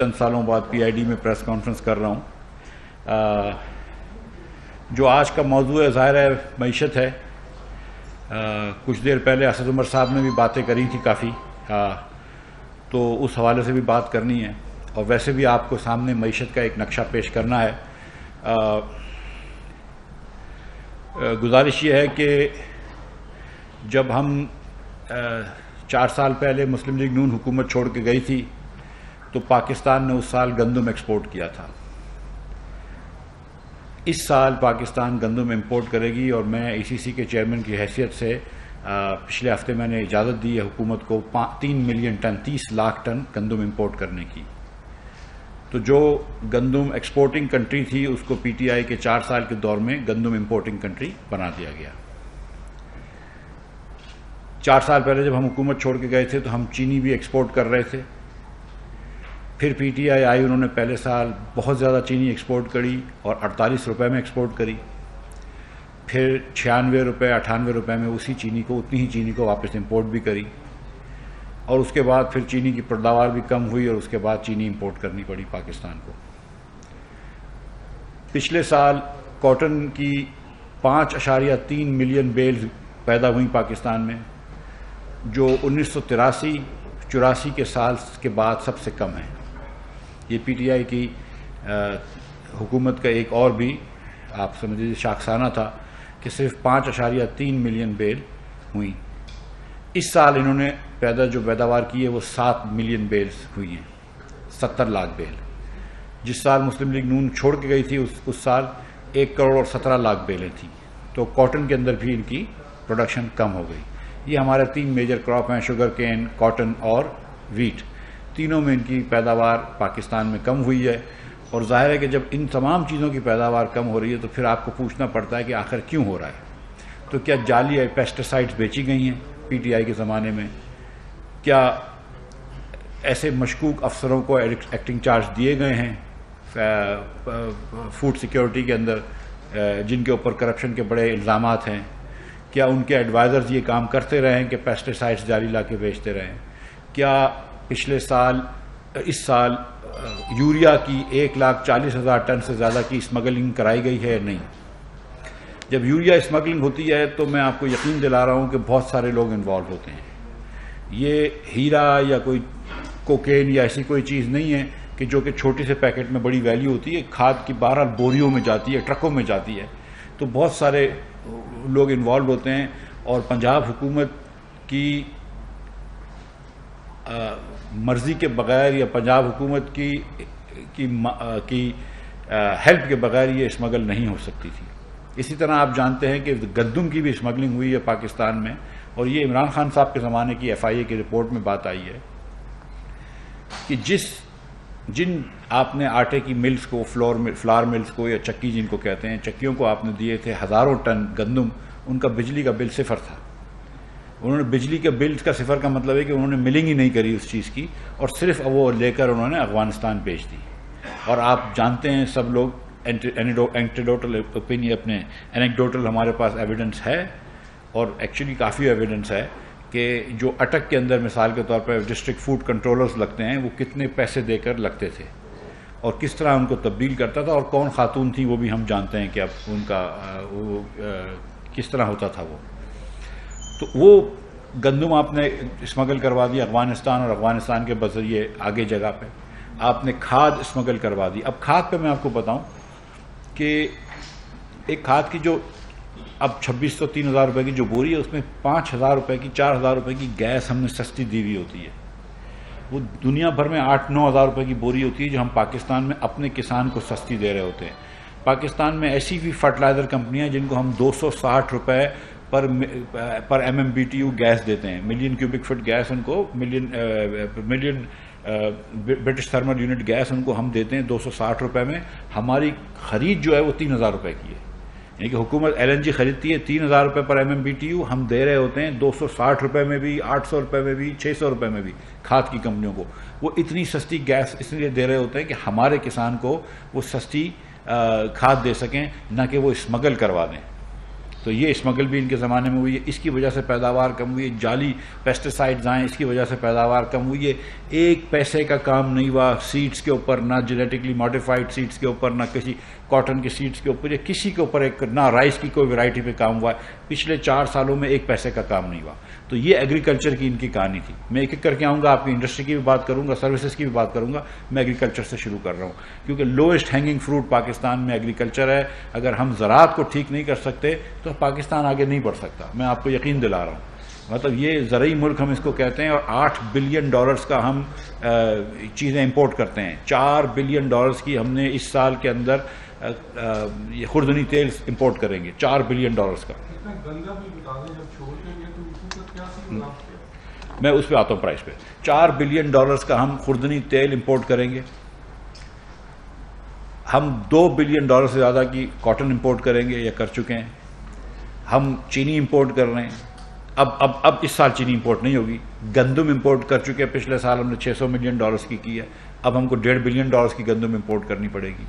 چند سالوں بعد پی آئی ڈی میں پریس کانفرنس کر رہا ہوں۔ جو آج کا موضوع ہے ظاہر ہے معیشت ہے۔ کچھ دیر پہلے اسد عمر صاحب نے بھی باتیں کری تھی کافی، تو اس حوالے سے بھی بات کرنی ہے، اور ویسے بھی آپ کو سامنے معیشت کا ایک نقشہ پیش کرنا ہے۔ گزارش یہ ہے کہ جب ہم 4 سال پہلے مسلم لیگ نون حکومت چھوڑ کے گئی تھی تو پاکستان نے اس سال گندم ایکسپورٹ کیا تھا۔ اس سال پاکستان گندم امپورٹ کرے گی، اور میں ای سی سی کے چیئرمین کی حیثیت سے پچھلے ہفتے میں نے اجازت دی ہے حکومت کو 3 ملین ٹن 30 لاکھ ٹن گندم امپورٹ کرنے کی۔ تو جو گندم ایکسپورٹنگ کنٹری تھی اس کو پی ٹی آئی کے 4 سال کے دور میں گندم امپورٹنگ کنٹری بنا دیا گیا۔ 4 سال پہلے جب ہم حکومت چھوڑ کے گئے تھے تو ہم چینی بھی ایکسپورٹ کر رہے تھے۔ پھر پی ٹی آئی آئی، انہوں نے پہلے سال بہت زیادہ چینی ایکسپورٹ کری اور 48 روپے میں ایکسپورٹ کری۔ پھر 96 روپے 98 روپے میں اتنی ہی چینی کو واپس امپورٹ بھی کری، اور اس کے بعد پھر چینی کی پیداوار بھی کم ہوئی، اور اس کے بعد چینی امپورٹ کرنی پڑی پاکستان کو۔ پچھلے سال کاٹن کی 5.3 ملین بیل پیدا ہوئی پاکستان میں، جو 1983-84 کے سال کے بعد سب سے کم ہے۔ یہ پی ٹی آئی کی حکومت کا ایک اور بھی آپ سمجھ لیجیے شاخسانہ تھا کہ صرف 5.3 ملین بیل ہوئیں۔ اس سال انہوں نے جو پیداوار کی ہے وہ 7 ملین بیلز ہوئی ہیں، 70 لاکھ بیل۔ جس سال مسلم لیگ نون چھوڑ کے گئی تھی اس سال 1 کروڑ اور 17 لاکھ بیلیں تھیں۔ تو کاٹن کے اندر بھی ان کی پروڈکشن کم ہو گئی۔ یہ ہمارے 3 میجر کراپ ہیں، شوگر کین، کاٹن اور ویٹ۔ تینوں میں ان کی پیداوار پاکستان میں کم ہوئی ہے، اور ظاہر ہے کہ جب ان تمام چیزوں کی پیداوار کم ہو رہی ہے تو پھر آپ کو پوچھنا پڑتا ہے کہ آخر کیوں ہو رہا ہے۔ تو کیا جعلی پیسٹیسائڈز بیچی گئی ہیں پی ٹی آئی کے زمانے میں؟ کیا ایسے مشکوک افسروں کو ایکٹنگ چارج دیے گئے ہیں فوڈ سیکیورٹی کے اندر جن کے اوپر کرپشن کے بڑے الزامات ہیں؟ کیا ان کے ایڈوائزرز یہ کام کرتے رہے ہیں کہ پیسٹیسائڈز جاری لا کے بیچتے رہیں؟ کیا اس سال یوریا کی 1,40,000 ٹن سے زیادہ کی اسمگلنگ کرائی گئی ہے؟ نہیں۔ جب یوریا اسمگلنگ ہوتی ہے تو میں آپ کو یقین دلا رہا ہوں کہ بہت سارے لوگ انوالو ہوتے ہیں۔ یہ ہیرا یا کوئی کوکین یا ایسی کوئی چیز نہیں ہے کہ جو کہ چھوٹی سے پیکٹ میں بڑی ویلیو ہوتی ہے۔ کھاد کی 12 بوریوں میں جاتی ہے، ٹرکوں میں جاتی ہے، تو بہت سارے لوگ انوالو ہوتے ہیں۔ اور پنجاب حکومت کی مرضی کے بغیر یا پنجاب حکومت کی ہیلپ کے بغیر یہ اسمگل نہیں ہو سکتی تھی۔ اسی طرح آپ جانتے ہیں کہ گندم کی بھی اسمگلنگ ہوئی ہے پاکستان میں، اور یہ عمران خان صاحب کے زمانے کی ایف آئی اے کی رپورٹ میں بات آئی ہے کہ جن آپ نے آٹے کی ملز کو، فلار ملز کو یا چکی جن کو کہتے ہیں، چکیوں کو آپ نے دیے تھے ہزاروں ٹن گندم، ان کا بجلی کا بل 0 تھا۔ انہوں نے بجلی کے بل کا 0 کا مطلب ہے کہ انہوں نے ملنگ ہی نہیں کری اس چیز کی، اور صرف وہ لے کر انہوں نے افغانستان بھیج دی۔ اور آپ جانتے ہیں سب لوگ، اینٹیڈوٹل اوپینین، اپنے اینیکڈوٹل ہمارے پاس ایویڈنس ہے، اور ایکچولی کافی ایویڈنس ہے کہ جو اٹک کے اندر مثال کے طور پر ڈسٹرکٹ فوڈ کنٹرولرز لگتے ہیں، وہ کتنے پیسے دے کر لگتے تھے اور کس طرح ان کو تبدیل کرتا تھا، اور کون خاتون تھی وہ بھی ہم جانتے ہیں کہ اب ان کا کس طرح ہوتا تھا وہ۔ تو وہ گندم آپ نے اسمگل کروا دی افغانستان، اور افغانستان کے بذریعے آگے جگہ پہ آپ نے کھاد اسمگل کروا دی۔ اب کھاد پہ میں آپ کو بتاؤں کہ ایک کھاد کی جو اب 2,600-3,000 روپے کی جو بوری ہے، اس میں 5,000 روپے کی 4,000 روپے کی گیس ہم نے سستی دی ہوئی ہوتی ہے۔ وہ دنیا بھر میں 8-9,000 روپے کی بوری ہوتی ہے جو ہم پاکستان میں اپنے کسان کو سستی دے رہے ہوتے ہیں۔ پاکستان میں ایسی بھی فرٹیلائزر کمپنیاں جن کو ہم 260 روپے پر MMBTU گیس دیتے ہیں، ملین کیوبک فٹ گیس، ان کو million British thermal unit gas ان کو ہم دیتے ہیں 260 روپے میں۔ ہماری خرید جو ہے وہ 3,000 روپے کی ہے، یعنی کہ حکومت LNG خریدتی ہے 3,000 روپے پر MMBTU، ہم دے رہے ہوتے ہیں 260 روپے میں بھی، 800 روپے میں بھی، 600 روپے میں بھی کھاد کی کمپنیوں کو۔ وہ اتنی سستی گیس اس لیے دے رہے ہوتے ہیں کہ ہمارے کسان کو وہ سستی کھاد دے سکیں، نہ کہ وہ اسمگل کروا دیں۔ تو یہ اسمگل بھی ان کے زمانے میں ہوئی ہے، اس کی وجہ سے پیداوار کم ہوئی ہے، جعلی پیسٹیسائڈز آئیں اس کی وجہ سے پیداوار کم ہوئی ہے، ایک پیسے کا کام نہیں ہوا سیڈز کے اوپر، نہ جینیٹکلی ماڈیفائڈ سیڈز کے اوپر، نہ کسی کاٹن کے سیڈز کے اوپر، یا کسی کے اوپر نہ رائس کی کوئی ویرائٹی پہ کام ہوا ہے، پچھلے 4 سالوں میں ایک پیسے کا کام نہیں ہوا. تو یہ ایگریکلچر کی ان کی کہانی تھی. میں ایک ایک کر کے آؤں گا، آپ کی انڈسٹری کی بھی بات کروں گا، سروسز کی بھی بات کروں گا. میں ایگریکلچر سے شروع کر رہا ہوں کیونکہ لوئسٹ ہینگنگ فروٹ پاکستان میں ایگریکلچر ہے. اگر ہم زراعت کو ٹھیک نہیں کر سکتے تو پاکستان آگے نہیں بڑھ سکتا، میں آپ کو یقین دلا رہا ہوں. مطلب یہ زرعی ملک ہم اس کو کہتے ہیں، اور $8 بلین کا ہم چیزیں امپورٹ کرتے ہیں. $4 بلین کی ہم نے اس سال کے اندر یہ خوردنی تیل امپورٹ کریں گے، $4 بلین کا. میں اس پہ آتا ہوں پرائز پہ. $4 بلین کا ہم خوردنی تیل امپورٹ کریں گے. ہم $2 بلین سے زیادہ کی کاٹن امپورٹ کریں گے یا کر چکے ہیں. ہم چینی امپورٹ کر رہے ہیں. اب اس سال چینی امپورٹ نہیں ہوگی. گندم امپورٹ کر چکے ہیں، پچھلے سال ہم نے $600 ملین کی ہے. اب ہم کو $1.5 بلین کی گندم امپورٹ کرنی پڑے گی.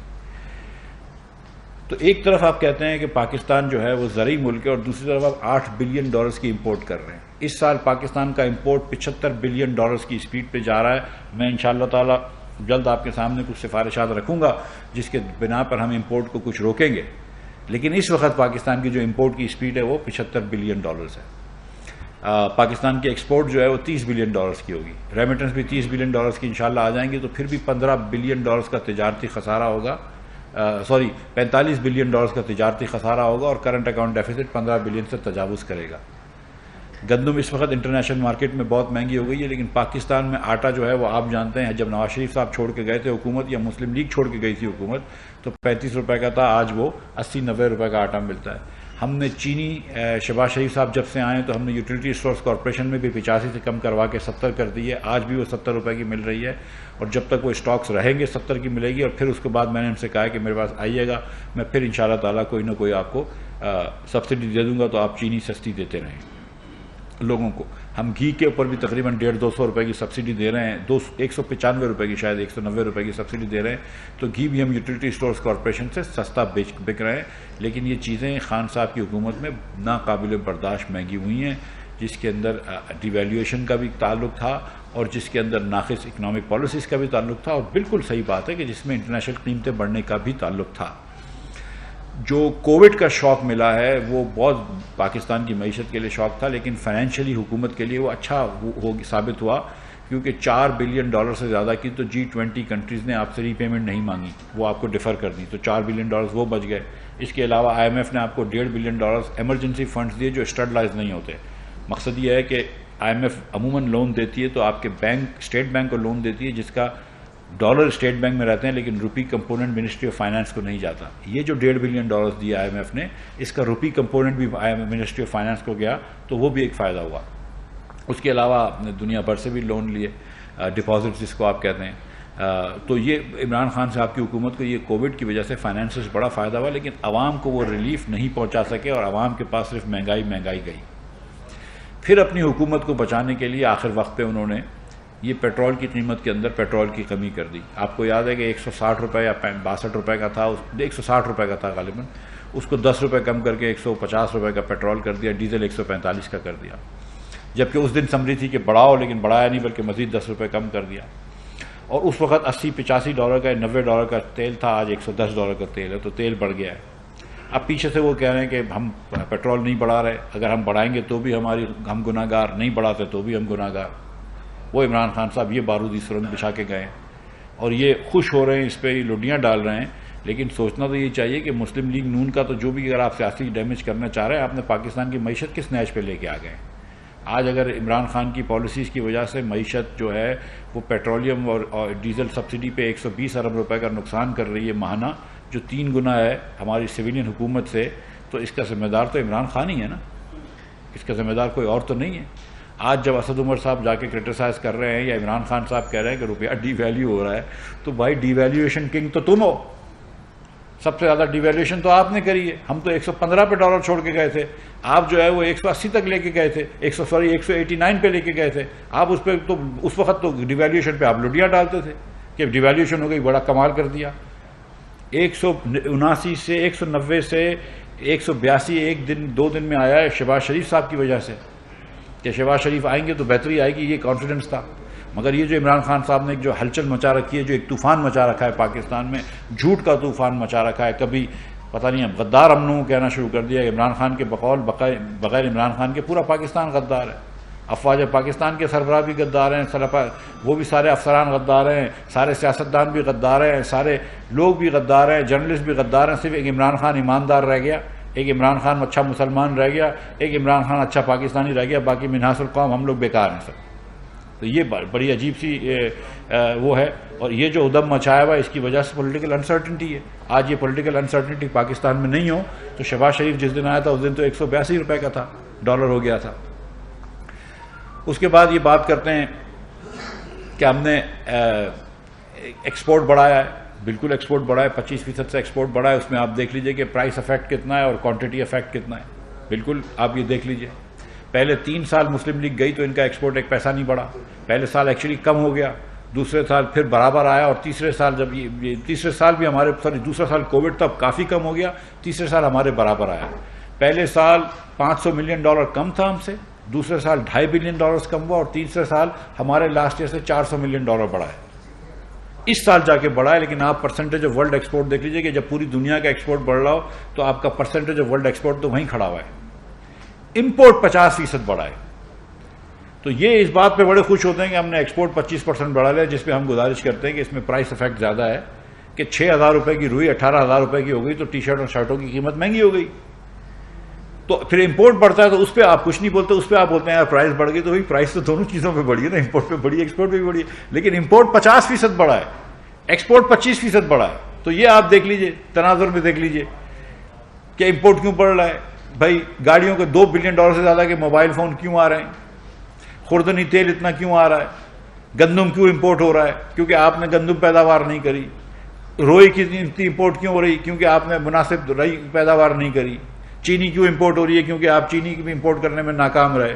تو ایک طرف آپ کہتے ہیں کہ پاکستان جو ہے وہ زرعی ملک ہے، اور دوسری طرف آپ $8 بلین کی امپورٹ کر رہے ہیں. اس سال پاکستان کا امپورٹ $75 بلین کی سپیڈ پہ جا رہا ہے. میں انشاءاللہ تعالی جلد آپ کے سامنے کچھ سفارشات رکھوں گا جس کے بنا پر ہم امپورٹ کو کچھ روکیں گے. لیکن اس وقت پاکستان کی جو امپورٹ کی سپیڈ ہے وہ $75 بلین ہے. پاکستان کی ایکسپورٹ جو ہے وہ $30 بلین کی ہوگی. ریمیٹنس بھی $30 بلین کی انشاءاللہ آ جائیں گے. تو پھر بھی $15 بلین کا تجارتی خسارہ ہوگا، 45 بلین کا تجارتی خسارہ ہوگا، اور کرنٹ اکاؤنٹ ڈیفیسٹ 15 بلین سے تجاوز کرے گا. گندم اس وقت انٹرنیشنل مارکیٹ میں بہت مہنگی ہو گئی ہے، لیکن پاکستان میں آٹا جو ہے وہ آپ جانتے ہیں، جب نواز شریف صاحب چھوڑ کے گئے تھے حکومت، یا مسلم لیگ چھوڑ کے گئی تھی حکومت، تو $35 کا تھا. آج وہ $80-90 کا آٹا ملتا ہے. ہم نے چینی شہباز شریف صاحب جب سے آئے تو ہم نے یوٹیلیٹی اسٹورز کارپوریشن میں بھی 85 سے کم کروا کے 70 کر دی ہے. آج بھی وہ $70 کی مل رہی ہے، اور جب تک وہ اسٹاکس رہیں گے 70 کی ملے گی. اور پھر اس کے بعد میں نے ان سے کہا کہ میرے پاس آئیے گا، میں پھر انشاءاللہ تعالیٰ کوئی نہ کوئی آپ کو سبسڈی دے دوں گا، تو آپ چینی سستی دیتے رہیں لوگوں کو. ہم گھی کے اوپر بھی تقریباً $150-200 کی سبسڈی دے رہے ہیں، $195 کی، شاید $190 کی سبسڈی دے رہے ہیں. تو گھی بھی ہم یوٹیلیٹی اسٹورز کارپوریشن سے سستا بک رہے ہیں. لیکن یہ چیزیں خان صاحب کی حکومت میں ناقابل برداشت مہنگی ہوئی ہیں، جس کے اندر ڈی ویلیویشن کا بھی تعلق تھا، اور جس کے اندر ناقص اکنامک پالیسیز کا بھی تعلق تھا. اور بالکل صحیح بات ہے کہ جس میں انٹرنیشنل قیمتیں بڑھنے کا بھی تعلق تھا. جو کووڈ کا شاک ملا ہے وہ بہت پاکستان کی معیشت کے لیے شاک تھا، لیکن فائنینشلی حکومت کے لیے وہ اچھا ثابت ہوا، کیونکہ $4 بلین سے زیادہ کی تو G20 کنٹریز نے آپ سے ری پیمنٹ نہیں مانگی، وہ آپ کو ڈیفر کر دی. تو $4 بلین وہ بچ گئے. اس کے علاوہ IMF نے آپ کو $1.5 بلین ایمرجنسی فنڈز دیے جو اسٹیبلائز نہیں ہوتے. مقصد یہ ہے کہ IMF عموماً لون دیتی ہے تو آپ کے بینک، اسٹیٹ بینک کو لون دیتی ہے جس کا ڈالر اسٹیٹ بینک میں رہتے ہیں، لیکن روپی کمپوننٹ منسٹری آف فائنانس کو نہیں جاتا. یہ جو $1.5 بلین دیا IMF نے، اس کا روپی کمپوننٹ بھی منسٹری آف فائنانس کو گیا، تو وہ بھی ایک فائدہ ہوا. اس کے علاوہ آپ نے دنیا بھر سے بھی لون لیے، ڈپازٹ جس کو آپ کہتے ہیں. تو یہ عمران خان صاحب کی حکومت کو یہ کووڈ کی وجہ سے فائنانس سے بڑا فائدہ ہوا، لیکن عوام کو وہ ریلیف نہیں پہنچا سکے، اور عوام کے پاس صرف مہنگائی گئی. پھر اپنی حکومت کو بچانے کے لیے آخر وقت پہ انہوں نے یہ پیٹرول کی قیمت کے اندر پیٹرول کی کمی کر دی. آپ کو یاد ہے کہ $160 یا $62 کا تھا، $160 کا تھا غالباً، اس کو $10 کم کر کے $150 کا پیٹرول کر دیا، ڈیزل 145 کا کر دیا. جبکہ اس دن سمری تھی کہ بڑھاؤ، لیکن بڑھایا نہیں بلکہ مزید $10 کم کر دیا. اور اس وقت $80-85 کا $90 کا تیل تھا، آج $110 کا تیل ہے، تو تیل بڑھ گیا ہے. اب پیچھے سے وہ کہہ رہے ہیں کہ ہم پیٹرول نہیں بڑھا رہے، اگر ہم بڑھائیں گے تو بھی ہم گناہ گار، نہیں بڑھاتے تو بھی ہم گناہ گار. وہ عمران خان صاحب یہ بارودی سرنگ بچھا کے گئے، اور یہ خوش ہو رہے ہیں، اس پہ لڈیاں ڈال رہے ہیں. لیکن سوچنا تو یہ چاہیے کہ مسلم لیگ نون کا تو جو بھی اگر آپ سیاسی ڈیمیج کرنا چاہ رہے ہیں، آپ نے پاکستان کی معیشت کس نیچ پہ لے کے آ گئے. آج اگر عمران خان کی پالیسیز کی وجہ سے معیشت جو ہے وہ پیٹرولیم اور ڈیزل سبسڈی پہ $120 ارب کا نقصان کر رہی ہے ماہانہ، جو 3 گنا ہے ہماری سویلین حکومت سے، تو اس کا ذمہ دار تو عمران خان ہی ہے نا، اس کا ذمہ دار کوئی اور تو نہیں ہے. آج جب اسد عمر صاحب جا کے کرٹیسائز کر رہے ہیں، یا عمران خان صاحب کہہ رہے ہیں کہ روپیہ ڈی ویلیو ہو رہا ہے، تو بھائی ڈی ویلیویشن کنگ تو تم ہو. سب سے زیادہ ڈی ویلیویشن تو آپ نے کری ہے. ہم تو $115 پہ ڈالر چھوڑ کے گئے تھے، آپ جو ہے وہ 180 تک لے کے گئے تھے، 189 پہ لے کے گئے تھے. آپ اس پہ تو اس وقت تو ڈی ویلیویشن پہ آپ لڈیاں ڈالتے تھے کہ ڈی ویلیویشن ہو گئی، بڑا کمال کر دیا. 179 سے 190 سے 182 ایک دن 2 دن میں آیا ہے شہباز شریف صاحب کی وجہ سے کہ شہباز شریف آئیں گے تو بہتری آئے گی، یہ کانفیڈنس تھا. مگر یہ جو عمران خان صاحب نے جو ہلچل مچا رکھی ہے، جو ایک طوفان مچا رکھا ہے پاکستان میں، جھوٹ کا طوفان مچا رکھا ہے. کبھی پتہ نہیں غدار امنوں کہنا شروع کر دیا. عمران خان کے بقول بغیر عمران خان کے پورا پاکستان غدار ہے. افواج پاکستان کے سربراہ بھی غدار ہیں، وہ بھی سارے افسران غدار ہیں، سارے سیاستدان بھی غدار ہیں، سارے لوگ بھی غدار ہیں، جرنلسٹ بھی غدار ہیں. صرف ایک عمران خان ایماندار رہ گیا، ایک عمران خان اچھا مسلمان رہ گیا، ایک عمران خان اچھا پاکستانی رہ گیا. باقی منحاص القوم ہم لوگ بیکار ہیں سب. تو یہ بڑی عجیب سی وہ ہے. اور یہ جو ادم مچایا ہوا ہے اس کی وجہ سے پولیٹیکل انسرٹنٹی ہے. آج یہ پولیٹیکل انسرٹنٹی پاکستان میں نہیں ہو تو شہباز شریف جس دن آیا تھا اس دن تو 182 روپے کا تھا، ڈالر ہو گیا تھا. اس کے بعد یہ بات کرتے ہیں کہ ہم نے ایکسپورٹ بڑھایا ہے. بالکل ایکسپورٹ بڑھا ہے، 25% سے ایکسپورٹ بڑھا ہے. اس میں آپ دیکھ لیجئے کہ پرائس افیکٹ کتنا ہے اور کوانٹٹی افیکٹ کتنا ہے. بالکل آپ یہ دیکھ لیجئے. پہلے 3 سال مسلم لیگ گئی تو ان کا ایکسپورٹ ایک پیسہ نہیں بڑھا. پہلے سال ایکچولی کم ہو گیا، دوسرے سال پھر برابر آیا، اور تیسرے سال جب یہ تیسرے سال بھی ہمارے دوسرا سال کووڈ تب کافی کم ہو گیا، تیسرے سال ہمارے برابر آیا. پہلے سال $500 ملین کم تھا ہم سے، دوسرے سال $2.5 بلین کم ہوا، اور تیسرے سال ہمارے لاسٹ ایئر سے $400 ملین بڑھا ہے. اس سال جا کے بڑھا ہے. لیکن آپ پرسنٹیج آف ورلڈ ایکسپورٹ دیکھ لیجئے کہ جب پوری دنیا کا ایکسپورٹ بڑھ رہا ہو تو آپ کا پرسنٹیج آف ورلڈ ایکسپورٹ تو وہیں کھڑا ہوا ہے. امپورٹ 50% بڑھا ہے. تو یہ اس بات پہ بڑے خوش ہوتے ہیں کہ ہم نے ایکسپورٹ 25% بڑھا لیا، جس پہ ہم گزارش کرتے ہیں کہ اس میں پرائس افیکٹ زیادہ ہے کہ 6,000 روپے کی روئی 18,000 روپے کی ہو گئی تو ٹی شرٹ اور شرٹوں کی قیمت مہنگی ہو گئی. تو پھر امپورٹ بڑھتا ہے تو اس پہ آپ کچھ نہیں بولتے، اس پہ آپ بولتے ہیں یار پرائس بڑھ گئی. تو بھائی پرائس تو دونوں چیزوں پہ بڑھی ہے نا، امپورٹ پہ بڑھی ہے، ایکسپورٹ پہ بھی بڑھی ہے. لیکن امپورٹ 50% بڑھا ہے، ایکسپورٹ 25% بڑھا ہے. تو یہ آپ دیکھ لیجئے، تناظر میں دیکھ لیجئے کہ امپورٹ کیوں بڑھ رہا ہے. بھائی گاڑیوں کے $2 بلین سے زیادہ کے موبائل فون کیوں آ رہے ہیں، خوردنی تیل اتنا کیوں آ رہا ہے، گندم کیوں امپورٹ ہو رہا ہے کیونکہ آپ نے گندم پیداوار نہیں کری. روئی کی اتنی امپورٹ کیوں ہو رہی کیونکہ آپ نے مناسب روئی پیداوار نہیں کری. چینی کیوں امپورٹ ہو رہی ہے کیونکہ آپ چینی کی بھی امپورٹ کرنے میں ناکام رہے.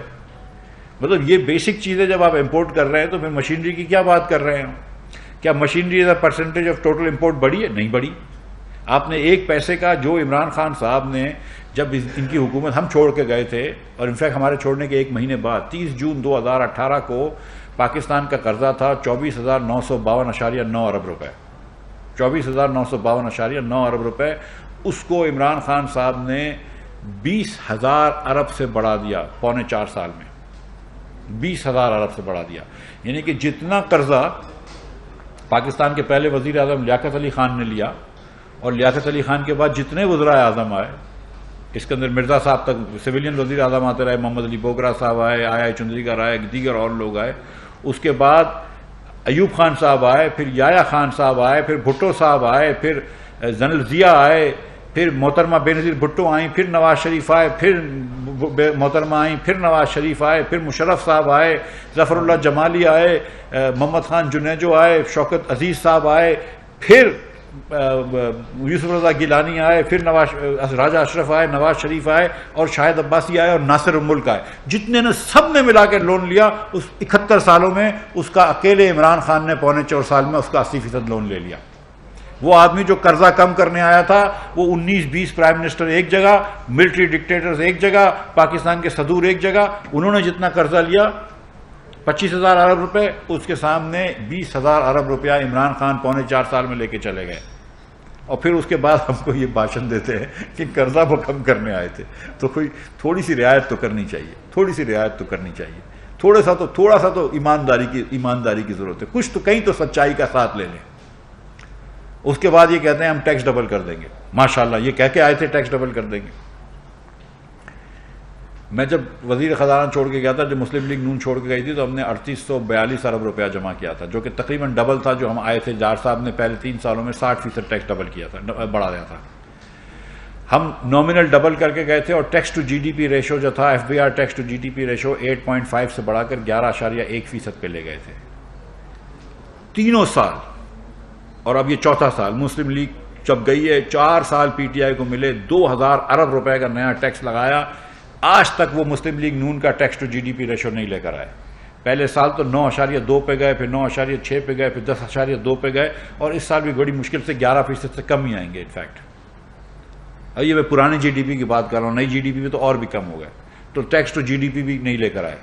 مطلب یہ بیسک چیزیں جب آپ امپورٹ کر رہے ہیں تو پھر مشینری کی کیا بات کر رہے ہیں. کیا machinery as a percentage of total import بڑھی ہے؟ نہیں بڑھی. آپ نے 1 پیسے کا جو عمران خان صاحب نے جب ان کی حکومت ہم چھوڑ کے گئے تھے، اور انفیکٹ ہمارے چھوڑنے کے 1 مہینے بعد 30 جون 2018 کو پاکستان کا قرضہ تھا 24,952.9 ارب روپے. 24,952.9 ارب روپے. اس کو عمران خان صاحب نے 20,000 ارب سے بڑھا دیا پونے 4 سال میں. 20,000 ارب سے بڑھا دیا. یعنی کہ جتنا قرضہ پاکستان کے پہلے وزیر اعظم لیاقت علی خان نے لیا، اور لیاقت علی خان کے بعد جتنے وزرائے اعظم آئے، اس کے اندر مرزا صاحب تک سویلین وزیر اعظم آتے رہے، محمد علی بوگرا صاحب آئے، آئی چندریکر آئے، دیگر اور لوگ آئے. اس کے بعد ایوب خان صاحب آئے، پھر یایا خان صاحب آئے، پھر بھٹو صاحب آئے، پھر زنل ضیاء آئے، پھر محترمہ بینظیر بھٹو آئیں، پھر نواز شریف آئے، پھر محترمہ آئیں، پھر نواز شریف آئے، پھر مشرف صاحب آئے، ظفر اللہ جمالی آئے، محمد خان جنیجو آئے، شوکت عزیز صاحب آئے، پھر یوسف رضا گیلانی آئے، پھر راجہ اشرف آئے، نواز شریف آئے، اور شاہد عباسی آئے، اور ناصر الملک آئے. جتنے نے سب نے ملا کے لون لیا اس 71 سالوں میں، اس کا اکیلے عمران خان نے پونے 4 سال میں اس کا 80% لون لے لیا. وہ آدمی جو قرضہ کم کرنے آیا تھا وہ 19-20 پرائم منسٹر ایک جگہ، ملٹری ڈکٹیٹرز ایک جگہ، پاکستان کے صدور ایک جگہ، انہوں نے جتنا قرضہ لیا 25,000 ارب روپے، اس کے سامنے 20,000 ارب روپیہ عمران خان پونے 4 سال میں لے کے چلے گئے. اور پھر اس کے بعد ہم کو یہ بھاشن دیتے ہیں کہ قرضہ وہ کم کرنے آئے تھے. تو کوئی تھوڑی سی رعایت تو کرنی چاہیے، تھوڑی سی رعایت تو کرنی چاہیے. تھوڑا سا تو ایمانداری کی ضرورت ہے. کچھ تو کہیں تو سچائی کا ساتھ لے لیں. اس کے بعد یہ کہتے ہیں ہم ٹیکس ڈبل کر دیں گے. ماشاءاللہ یہ کہہ کے آئے تھے ٹیکس ڈبل کر دیں گے. میں جب وزیر خزانہ چھوڑ کے گیا تھا، جب مسلم لیگ نون چھوڑ کے گئی تھی، تو ہم نے 3842 ارب روپیہ جمع کیا تھا، جو کہ تقریباً ڈبل تھا جو ہم آئے تھے. جار صاحب نے پہلے 3 سالوں میں 60% ٹیکس ڈبل کیا تھا، بڑھا دیا تھا. ہم نومنل ڈبل کر کے گئے تھے، اور tax to G D P ratio جو تھا، F B R tax to G D P ratio 8.5 سے بڑھا کر 11.1% پہ لے گئے تھے. تینوں سال. اور اب یہ 4تھا سال مسلم لیگ جب گئی ہے. 4 سال پی ٹی آئی کو ملے، 2,000 ارب روپے کا نیا ٹیکس لگایا. آج تک وہ مسلم لیگ نون کا tax to G D P ratio نہیں لے کر آئے. پہلے سال تو 9.2 پہ گئے، پھر 9.6 پہ گئے، پھر 10.2 پہ گئے، اور اس سال بھی بڑی مشکل سے 11% سے کم ہی آئیں گے. انفیکٹ اور یہ میں پرانی جی ڈی پی کی بات کر رہا ہوں، نئی جی ڈی پی میں تو اور بھی کم ہو گئے، تو tax to G D P بھی نہیں لے کر آئے۔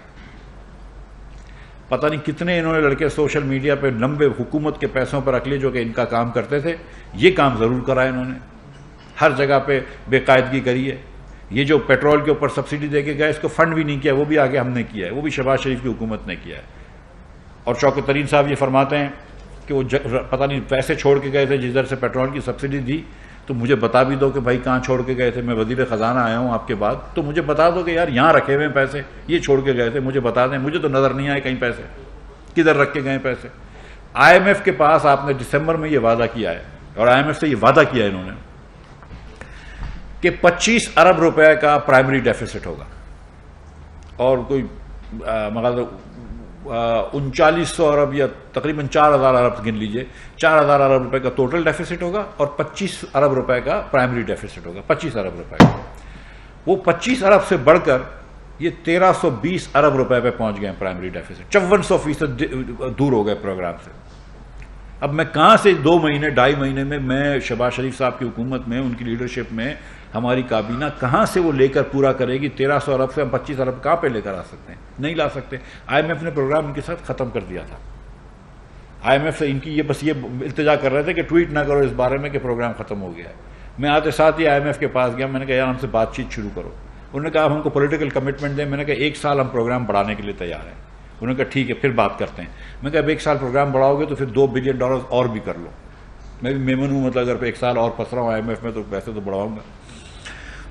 پتہ نہیں کتنے انہوں نے لڑکے سوشل میڈیا پہ لمبے حکومت کے پیسوں پر رکھ لیے جو کہ ان کا کام کرتے تھے، یہ کام ضرور کرا انہوں نے، ہر جگہ پہ بے قاعدگی کری ہے۔ یہ جو پیٹرول کے اوپر سبسڈی دے کے گئے، اس کو فنڈ بھی نہیں کیا، وہ بھی آگے ہم نے کیا ہے، وہ بھی شہباز شریف کی حکومت نے کیا ہے۔ اور شوکت ترین صاحب یہ فرماتے ہیں کہ وہ پتہ نہیں پیسے چھوڑ کے گئے تھے، جس در سے پیٹرول کی سبسڈی دی، تو مجھے بتا بھی دو کہ بھائی کہاں چھوڑ کے گئے تھے، میں وزیر خزانہ آیا ہوں آپ کے بعد، تو مجھے بتا دو کہ یار یہاں رکھے ہوئے ہیں پیسے، یہ چھوڑ کے گئے تھے، مجھے بتا دیں، مجھے تو نظر نہیں آئے کہیں پیسے، کدھر رکھ کے گئے پیسے۔ آئی ایم ایف کے پاس آپ نے دسمبر میں یہ وعدہ کیا ہے، اور آئی ایم ایف سے یہ وعدہ کیا ہے انہوں نے کہ 25 ارب روپے کا پرائمری ڈیفیسٹ ہوگا، اور کوئی مگر 3900 ارب یا تقریباً 4000 ارب گن لیجئے، 4000 ارب روپے کا ٹوٹل ڈیفیسٹ ہوگا، اور 25 ارب روپے کا پرائمری ڈیفیسٹ ہوگا، 25 ارب روپے کا۔ وہ 25 ارب سے بڑھ کر یہ 1320 ارب روپے پہ پہنچ گئے ہیں پرائمری ڈیفیسٹ، 54% دور ہو گئے پروگرام سے۔ اب میں کہاں سے 2 مہینے 2.5 مہینے میں شہباز شریف صاحب کی حکومت میں، ان کی لیڈرشپ میں ہماری کابینہ کہاں سے وہ لے کر پورا کرے گی؟ 1300 ارب سے ہم 25 ارب کہاں پہ لے کر آ سکتے ہیں؟ نہیں لا سکتے۔ آئی ایم ایف نے پروگرام ان کے ساتھ ختم کر دیا تھا۔ آئی ایم ایف سے ان کی بس یہ التجا کر رہے تھے کہ ٹویٹ نہ کرو اس بارے میں کہ پروگرام ختم ہو گیا ہے۔ میں آتے ساتھ ہی آئی ایم ایف کے پاس گیا، میں نے کہا یار ہم سے بات چیت شروع کرو۔ انہوں نے کہا ہم کو پولیٹیکل کمٹمنٹ دیں۔ میں نے کہا 1 سال ہم پروگرام بڑھانے کے لیے تیار ہیں۔ انہوں نے کہا ٹھیک ہے پھر بات کرتے ہیں۔ میں نے کہا اب 1 سال پروگرام بڑھاؤ گے تو پھر $2 بلین اور بھی کر لو۔ میں بھی میمن ہوں، مطلب اگر 1 سال اور پھنس رہا ہوں آئی ایم ایف میں تو پیسے تو بڑھاؤں گا۔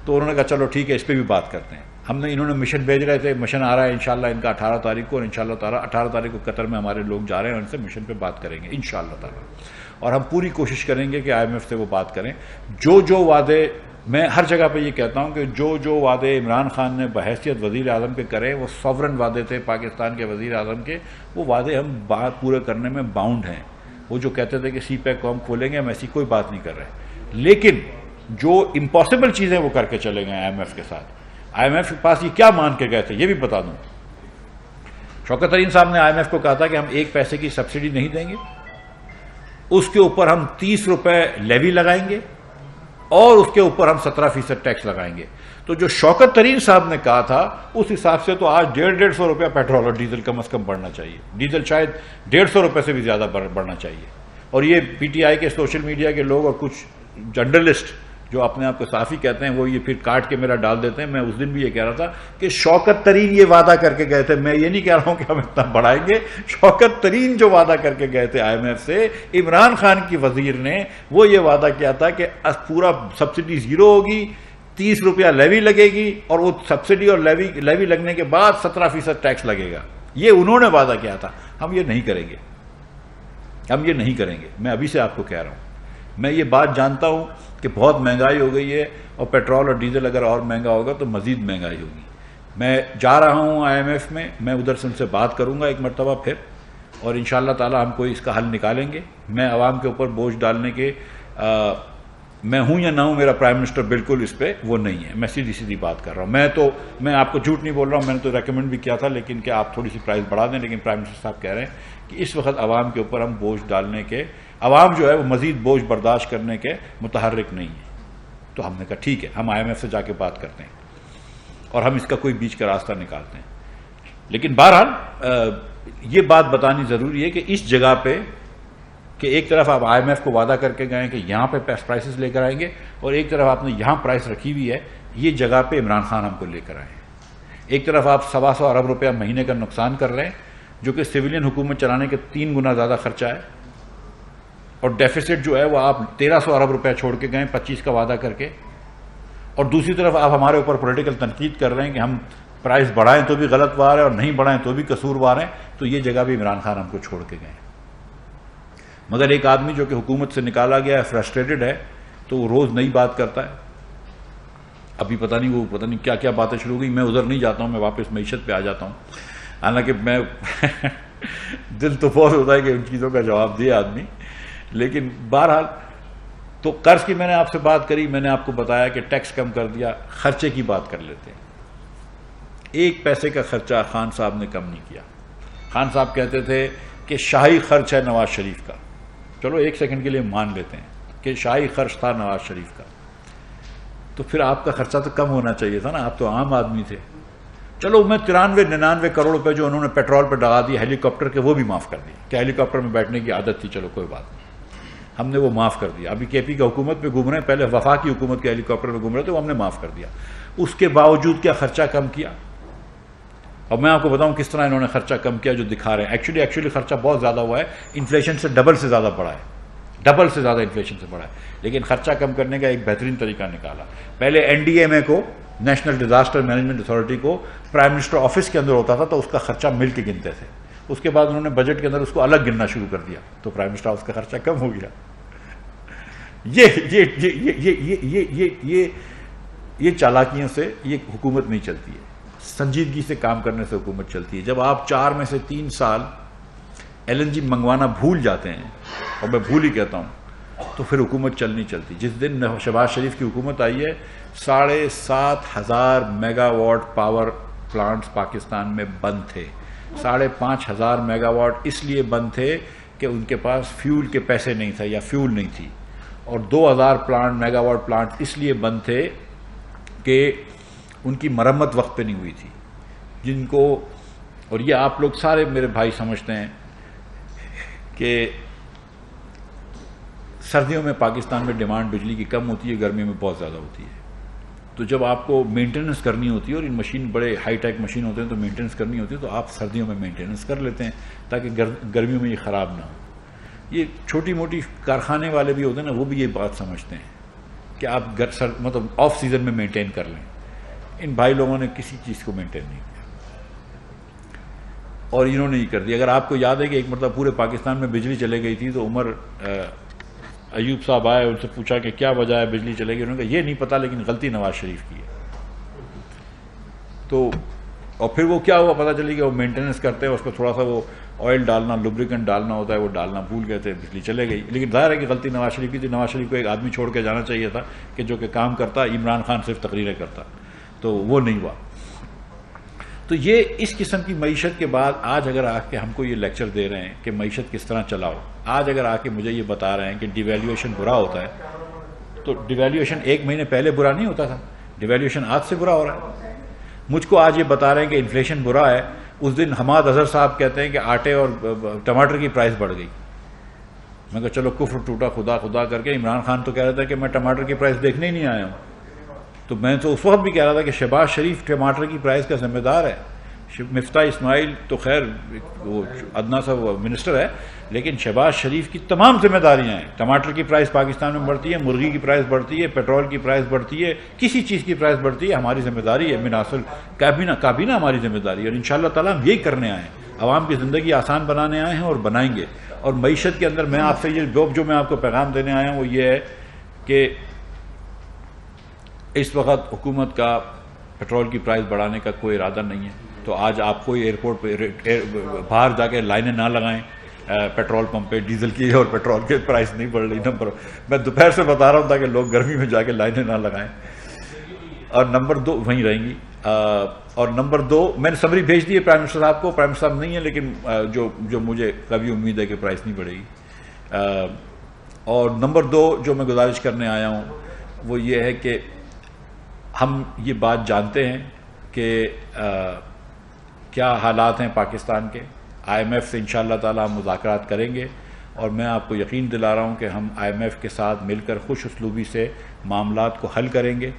تو انہوں نے کہا چلو ٹھیک ہے اس پہ بھی بات کرتے ہیں۔ انہوں نے مشن بھیج رہے تھے، مشن آ رہا ہے انشاءاللہ ان کا 18 تاریخ کو، اور انشاءاللہ تعالیٰ 18 تاریخ کو قطر میں ہمارے لوگ جا رہے ہیں، ان سے مشن پہ بات کریں گے انشاءاللہ تعالیٰ، اور ہم پوری کوشش کریں گے کہ آئی ایم ایف سے وہ بات کریں۔ جو وعدے میں ہر جگہ پہ یہ کہتا ہوں کہ جو وعدے عمران خان نے بحیثیت وزیر اعظم کے کرے وہ سوورن وعدے تھے پاکستان کے وزیر اعظم کے، وہ وعدے ہم بات پورے کرنے میں باؤنڈ ہیں۔ وہ جو کہتے تھے کہ سی پیک کو ہم کھولیں گے، ہم ایسی کوئی بات نہیں کر رہے، لیکن جو امپاسبل چیزیں وہ کر کے چلے گئے آئی ایم ایف کے ساتھ۔ آئی ایم ایف کے پاس یہ کیا مان کے گئے تھے یہ بھی بتا دوں۔ شوکت ترین صاحب نے آئی ایم ایف کو کہا تھا کہ ہم 1 پیسے کی سبسڈی نہیں دیں گے، اس کے اوپر ہم 30 روپے لیوی لگائیں گے، اور اس کے اوپر ہم 17% ٹیکس لگائیں گے۔ تو جو شوکت ترین صاحب نے کہا تھا اس حساب سے تو آج 150 روپیہ پیٹرول اور ڈیزل کم از کم بڑھنا چاہیے، ڈیزل شاید 150 روپے سے بھی زیادہ بڑھنا چاہیے۔ اور یہ پی ٹی آئی کے سوشل میڈیا کے لوگ اور کچھ جرنلسٹ جو اپنے آپ کو صحافی کہتے ہیں وہ یہ پھر کاٹ کے میرا ڈال دیتے ہیں۔ میں اس دن بھی یہ کہہ رہا تھا کہ شوکت ترین یہ وعدہ کر کے گئے تھے، میں یہ نہیں کہہ رہا ہوں کہ ہم اتنا بڑھائیں گے، شوکت ترین جو وعدہ کر کے گئے تھے آئی ایم ایف سے، عمران خان کی وزیر نے وہ یہ وعدہ کیا تھا کہ پورا سبسڈی 0 ہوگی، 30 روپیہ لیوی لگے گی، اور وہ سبسڈی اور لیوی لگنے کے بعد 17% ٹیکس لگے گا۔ یہ انہوں نے وعدہ کیا تھا۔ ہم یہ نہیں کریں گے، ہم یہ نہیں کریں گے۔ میں ابھی سے آپ کو کہہ رہا ہوں، میں یہ بات جانتا ہوں کہ بہت مہنگائی ہو گئی ہے، اور پیٹرول اور ڈیزل اگر اور مہنگا ہوگا تو مزید مہنگائی ہوگی۔ میں جا رہا ہوں آئی ایم ایف میں، میں ادھر سے ان سے بات کروں گا ایک مرتبہ پھر، اور انشاءاللہ تعالی ہم کوئی اس کا حل نکالیں گے۔ میں عوام کے اوپر بوجھ ڈالنے کے میں ہوں یا نہ ہوں، میرا پرائم منسٹر بالکل اس پہ وہ نہیں ہے، میں سیدھی بات کر رہا ہوں۔ میں آپ کو جھوٹ نہیں بول رہا ہوں، میں نے تو ریکمینڈ بھی کیا تھا لیکن کہ آپ تھوڑی سی پرائز بڑھا دیں، لیکن پرائم منسٹر صاحب کہہ رہے ہیں کہ اس وقت عوام کے اوپر ہم بوجھ ڈالنے کے، عوام جو ہے وہ مزید بوجھ برداشت کرنے کے متحرک نہیں ہے۔ تو ہم نے کہا ٹھیک ہے، ہم آئی ایم ایف سے جا کے بات کرتے ہیں اور ہم اس کا کوئی بیچ کا راستہ نکالتے ہیں۔ لیکن بہرحال یہ بات بتانی ضروری ہے کہ اس جگہ پہ کہ ایک طرف آپ آئی ایم ایف کو وعدہ کر کے گئے کہ یہاں پہ پرائسز لے کر آئیں گے، اور ایک طرف آپ نے یہاں پرائس رکھی ہوئی ہے، یہ جگہ پہ عمران خان ہم کو لے کر آئے ہیں۔ ایک طرف آپ 125 ارب روپیہ مہینے کا نقصان کر رہے ہیں، جو کہ سویلین حکومت چلانے کے 3 گنا زیادہ خرچہ ہے، اور ڈیفیسٹ جو ہے وہ آپ 1300 ارب روپیہ چھوڑ کے گئے 25 کا وعدہ کر کے، اور دوسری طرف آپ ہمارے اوپر پولیٹیکل تنقید کر رہے ہیں کہ ہم پرائز بڑھائیں تو بھی غلط وار ہے اور نہیں بڑھائیں تو بھی قصوروار ہیں۔ تو یہ جگہ بھی عمران خان ہم کو چھوڑ کے گئے۔ مگر ایک آدمی جو کہ حکومت سے نکالا گیا ہے، فرسٹریٹڈ ہے، تو وہ روز نئی بات کرتا ہے۔ ابھی پتہ نہیں کیا کیا باتیں شروع ہوئی، میں ادھر نہیں جاتا ہوں، میں واپس معیشت پہ آ جاتا ہوں۔ حالانکہ میں دل تو بہت ہوتا ہے کہ ان چیزوں کا جواب دے آدمی، لیکن بہرحال تو قرض کی میں نے آپ سے بات کری، میں نے آپ کو بتایا کہ ٹیکس کم کر دیا، خرچے کی بات کر لیتے ہیں۔ 1 پیسے کا خرچہ خان صاحب نے کم نہیں کیا۔ خان صاحب کہتے تھے کہ شاہی خرچ ہے نواز شریف کا، چلو 1 سیکنڈ کے لیے مان لیتے ہیں کہ شاہی خرچ تھا نواز شریف کا، تو پھر آپ کا خرچہ تو کم ہونا چاہیے تھا نا، آپ تو عام آدمی تھے. چلو میں 93-99 کروڑ روپے جو انہوں نے پیٹرول پہ ڈگا دی ہیلی کاپٹر کے، وہ بھی معاف کر دی کہ ہیلی کاپٹر میں بیٹھنے کی عادت تھی، چلو کوئی بات نہیں، ہم نے وہ معاف کر دیا. ابھی کے پی کی حکومت پہ گھوم رہے ہیں، پہلے وفاقی حکومت کے ہیلی کاپٹر پہ گھوم رہے تھے، وہ ہم نے معاف کر دیا. اس کے باوجود کیا خرچہ کم کیا؟ اور میں آپ کو بتاؤں کس طرح انہوں نے خرچہ کم کیا جو دکھا رہے ہیں. ایکچولی خرچہ بہت زیادہ ہوا ہے، انفلیشن سے ڈبل سے زیادہ بڑھا ہے، ڈبل سے زیادہ انفلیشن سے بڑھا ہے. لیکن خرچہ کم کرنے کا ایک بہترین طریقہ نکالا. پہلے NDMA کو، نیشنل ڈیزاسٹر مینجمنٹ اتھارٹی کو، پرائم منسٹر آفس کے اندر ہوتا تھا تو اس کا خرچہ مل کے گنتے تھے. اس کے بعد انہوں نے بجٹ کے اندر اس کو الگ گننا شروع کر دیا تو پرائم منسٹر آفس کا خرچہ کم ہو گیا. یہ چالاکیوں سے یہ حکومت نہیں چلتی ہے، سنجیدگی سے کام کرنے سے حکومت چلتی ہے. جب آپ 4 میں سے 3 سال LNG منگوانا بھول جاتے ہیں، اور میں بھول ہی کہتا ہوں، تو پھر حکومت چلنی چلتی. جس دن شہباز شریف کی حکومت آئی ہے 7,500 mega what power plants Pakistan میں بند تھے. 5,500 میگا واٹ اس لیے بند تھے کہ ان کے پاس فیول کے پیسے نہیں تھے یا فیول نہیں تھی. اور 2,000 میگا واٹ پلانٹ اس لیے بند تھے کہ ان کی مرمت وقت پہ نہیں ہوئی تھی. جن کو، اور یہ آپ لوگ سارے میرے بھائی سمجھتے ہیں کہ سردیوں میں پاکستان میں ڈیمانڈ بجلی کی کم ہوتی ہے، گرمیوں میں بہت زیادہ ہوتی ہے. تو جب آپ کو مینٹیننس کرنی ہوتی ہے، اور ان مشین بڑے ہائی ٹیک مشین ہوتے ہیں تو مینٹیننس کرنی ہوتی ہے، تو آپ سردیوں میں مینٹیننس کر لیتے ہیں تاکہ گرمیوں میں یہ خراب نہ ہو. یہ چھوٹی موٹی کارخانے والے بھی ہوتے ہیں نا، وہ بھی یہ بات سمجھتے ہیں کہ آپ مطلب آف سیزن میں مینٹین کر لیں. ان بھائی لوگوں نے کسی چیز کو مینٹین نہیں کیا، اور انہوں نے یہ کر دیا. اگر آپ کو یاد ہے کہ ایک مرتبہ پورے پاکستان میں بجلی چلے گئی تھی تو عمر ایوب صاحب آئے، ان سے پوچھا کہ کیا وجہ ہے بجلی چلے گئی. انہوں نے کہا یہ نہیں پتا، لیکن غلطی نواز شریف کی ہے. تو اور پھر وہ کیا ہوا پتہ چلی کہ وہ مینٹیننس کرتے ہیں، اس کو تھوڑا سا وہ آئل ڈالنا، لوبریکنٹ ڈالنا ہوتا ہے، وہ ڈالنا بھول گئے تھے، بجلی چلے گئی. لیکن ظاہر ہے کہ غلطی نواز شریف کی تھی. نواز شریف کو ایک آدمی چھوڑ کے جانا چاہیے تھا کہ جو کہ کام کرتا، عمران خان صرف تقریریں کرتا، تو وہ نہیں ہوا. تو یہ اس قسم کی معیشت کے بعد آج اگر آ کے ہم کو یہ لیکچر دے رہے ہیں کہ معیشت کس طرح چلاؤ، آج اگر آ کے مجھے یہ بتا رہے ہیں کہ ڈیویلیویشن برا ہوتا ہے، تو ڈیویلیویشن 1 مہینے پہلے برا نہیں ہوتا تھا، ڈیویلیویشن آج سے برا ہو رہا ہے. مجھ کو آج یہ بتا رہے ہیں کہ انفلیشن برا ہے، اس دن حماد اظہر صاحب کہتے ہیں کہ آٹے اور ٹماٹر کی پرائس بڑھ گئی. میں کہا چلو کفر ٹوٹا خدا کر کے. عمران خان تو کہہ رہا تھا کہ میں ٹماٹر کی پرائس دیکھنے ہی نہیں آیا ہوں. تو میں تو اس وقت بھی کہہ رہا تھا کہ شہباز شریف ٹماٹر کی پرائس کا ذمہ دار ہے. مفتاح اسماعیل تو خیر وہ ادنا سا منسٹر ہے، لیکن شہباز شریف کی تمام ذمہ داریاں ہیں. ٹماٹر کی پرائس پاکستان میں بڑھتی ہے، مرغی کی پرائس بڑھتی ہے، پیٹرول کی پرائس بڑھتی ہے، کسی چیز کی پرائس بڑھتی ہے، ہماری ذمہ داری ہے. مناسب کابینہ ہماری ذمہ داری ہے، اور انشاءاللہ تعالیٰ ہم یہی کرنے آئے ہیں. عوام کی زندگی آسان بنانے آئے ہیں اور بنائیں گے. اور معیشت کے اندر میں آپ سے یہ جو میں آپ کو پیغام دینے آیا ہوں وہ یہ ہے کہ اس وقت حکومت کا پیٹرول کی پرائس بڑھانے کا کوئی ارادہ نہیں ہے. تو آج آپ کوئی ایئرپورٹ پہ باہر جا کے لائنیں نہ لگائیں پیٹرول پمپ پہ ڈیزل کی، اور پیٹرول کی پرائس نہیں بڑھ رہی. میں دوپہر سے بتا رہا ہوں تاکہ لوگ گرمی میں جا کے لائنیں نہ لگائیں. اور نمبر 2 وہیں رہیں گی. اور نمبر 2 میں نے سمری بھیج دی ہے پرائم منسٹر صاحب کو. پرائم منسٹر صاحب نہیں ہے، لیکن جو مجھے کبھی امید ہے کہ پرائس نہیں بڑھے گی. اور نمبر 2 جو میں گزارش کرنے آیا ہوں وہ یہ ہے کہ ہم یہ بات جانتے ہیں کہ کیا حالات ہیں پاکستان کے. IMF سے انشاءاللہ تعالی ہم مذاکرات کریں گے، اور میں آپ کو یقین دلا رہا ہوں کہ ہم IMF کے ساتھ مل کر خوش اسلوبی سے معاملات کو حل کریں گے،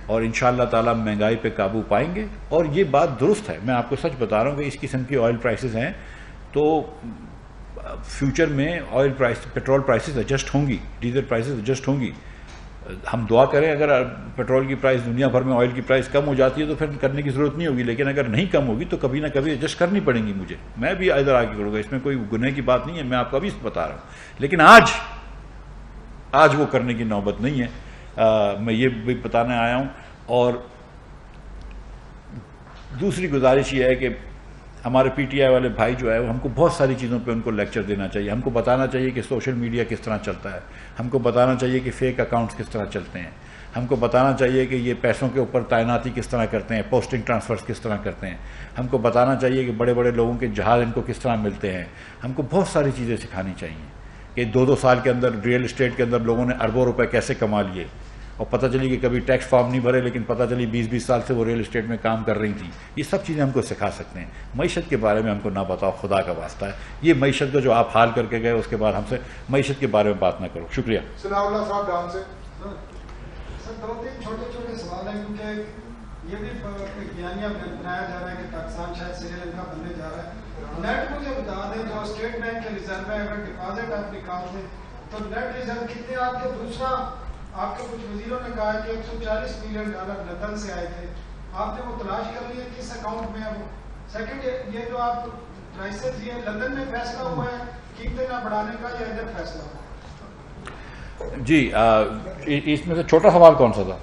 اور انشاءاللہ تعالی مہنگائی پہ قابو پائیں گے. اور یہ بات درست ہے، میں آپ کو سچ بتا رہا ہوں کہ اس قسم کی آئل پرائسز ہیں تو فیوچر میں oil price, petrol prices adjust ہوں گی، ڈیزل پرائسز ایڈجسٹ ہوں گی. ہم دعا کریں اگر پیٹرول کی پرائس دنیا بھر میں آئل کی پرائس کم ہو جاتی ہے تو پھر کرنے کی ضرورت نہیں ہوگی، لیکن اگر نہیں کم ہوگی تو کبھی نہ کبھی ایڈجسٹ کرنی پڑیں گی مجھے. میں بھی ادھر آ کے کروں گا، اس میں کوئی گناہ کی بات نہیں ہے، میں آپ کو ابھی بتا رہا ہوں. لیکن آج وہ کرنے کی نوبت نہیں ہے. میں یہ بھی بتانے آیا ہوں. اور دوسری گزارش یہ ہے کہ ہمارے PTI والے بھائی جو ہے وہ ہم کو بہت ساری چیزوں پہ ان کو لیکچر دینا چاہیے. ہم کو بتانا چاہیے کہ سوشل میڈیا کس طرح چلتا ہے، ہم کو بتانا چاہیے کہ فیک اکاؤنٹس کس طرح چلتے ہیں، ہم کو بتانا چاہیے کہ یہ پیسوں کے اوپر تعیناتی کس طرح کرتے ہیں، پوسٹنگ ٹرانسفرز کس طرح کرتے ہیں، ہم کو بتانا چاہیے کہ بڑے بڑے لوگوں کے جہاز ان کو کس طرح ملتے ہیں. ہم کو بہت ساری چیزیں سکھانی چاہیے کہ 2 سال کے اندر ریئل اسٹیٹ کے اندر لوگوں نے اربوں روپے کیسے کما لیے، اور پتہ چلی کہ کبھی ٹیکس فارم نہیں بھرے لیکن پتہ چلی 20-20 سال سے وہ ریئل اسٹیٹ میں کام کر رہی تھیں. یہ سب چیزیں ہم کو سکھا سکتے ہیں. معیشت کے بارے میں ہم کو نہ بتاؤ, خدا کا واسطہ ہے. یہ معیشت کا جو آپ حال کر کے گئے اس کے بعد ہم سے معیشت کے بارے میں بات نہ کرو. شکریہ. ثناء اللہ صاحب ڈان سے. سر 2-3 چھوٹے سوال ہیں, کیونکہ یہ بھی بیانیہ بنایا جا رہا ہے کہ پاکستان شاید سری لنکا بننے جا رہا ہے. نیٹ مجھے بتا دیں, جو اسٹیٹ بینک کے ریزرو ہے, اگر ڈپازٹ آپ نکالتے ہیں تو نیٹ ریزرو کتنے آپ کے؟ دوسرا, آپ کے کچھ وزیروں نے کہا کہ $140 ملین لندن سے آئے تھے, آپ نے وہ تلاش کر لیا کس اکاؤنٹ میں ہے وہ؟ سیکنڈ, یہ جو آپ پرائسز یہ لندن میں فیصلہ ہوا ہے قیمتیں نہ بڑھانے کا یا ادھر فیصلہ ہوا؟ جی اس میں سے چھوٹا سوال کون سا تھا؟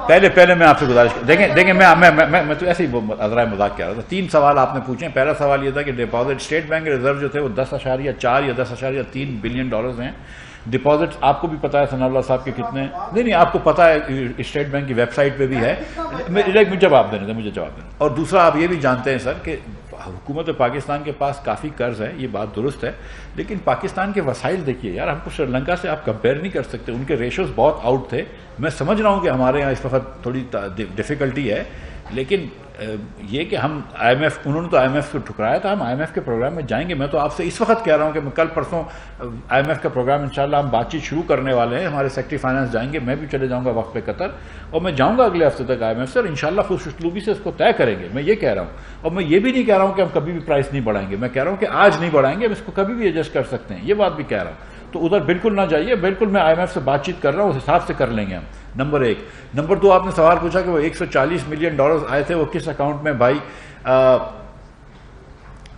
پہلے میں آپ سے گزارش دیکھیں میں تو ایسے ہی عذرائے مذاق کیا رہا تھا. 3 سوال آپ نے پوچھے. پہلا سوال یہ تھا کہ ڈپازٹ اسٹیٹ بینک کے ریزرو جو تھے وہ 10.4 یا 10.3 بلین ڈالرز ہیں. ڈپازٹ آپ کو بھی پتا ہے ثناء اللہ صاحب کے کتنے ہیں؟ نہیں آپ کو پتا ہے, اسٹیٹ بینک کی ویب سائٹ پہ بھی ہے. مجھے جواب دینے. اور دوسرا آپ یہ بھی جانتے ہیں سر کہ حکومت پاکستان کے پاس کافی قرض ہے, یہ بات درست ہے, لیکن پاکستان کے وسائل دیکھیے یار, ہم کو سری لنکا سے آپ کمپیئر نہیں کر سکتے. ان کے ریشوز بہت آؤٹ تھے. میں سمجھ رہا ہوں کہ ہمارے یہاں اس وقت تھوڑی ڈیفیکلٹی ہے, لیکن یہ کہ ہم IMF, انہوں نے تو IMF کو ٹھکرایا تھا, ہم IMF کے پروگرام میں جائیں گے. میں تو آپ سے اس وقت کہہ رہا ہوں کہ میں کل پرسوں IMF کا پروگرام انشاءاللہ ہم بات چیت شروع کرنے والے ہیں. ہمارے سیکٹری فائنانس جائیں گے, میں بھی چلے جاؤں گا وقت پہ قطر, اور میں جاؤں گا اگلے ہفتے تک IMF سے, اور انشاءاللہ خوش اسلوبی سے اس کو طے کریں گے. میں یہ کہہ رہا ہوں, اور میں یہ بھی نہیں کہہ رہا ہوں کہ ہم کبھی بھی پرائس نہیں بڑھائیں گے. میں کہہ رہا ہوں کہ آج نہیں بڑھائیں گے, ہم اس کو کبھی بھی ایڈجسٹ کر سکتے ہیں, یہ بات بھی کہہ رہا ہوں. تو ادھر بالکل نہ جائیے, بالکل میں IMF سے بات چیت کر رہا ہوں, اس حساب سے کر لیں گے ہم. نمبر 1. نمبر 2, آپ نے سوال پوچھا کہ وہ $140 ملین آئے تھے, وہ کس اکاؤنٹ میں؟ بھائی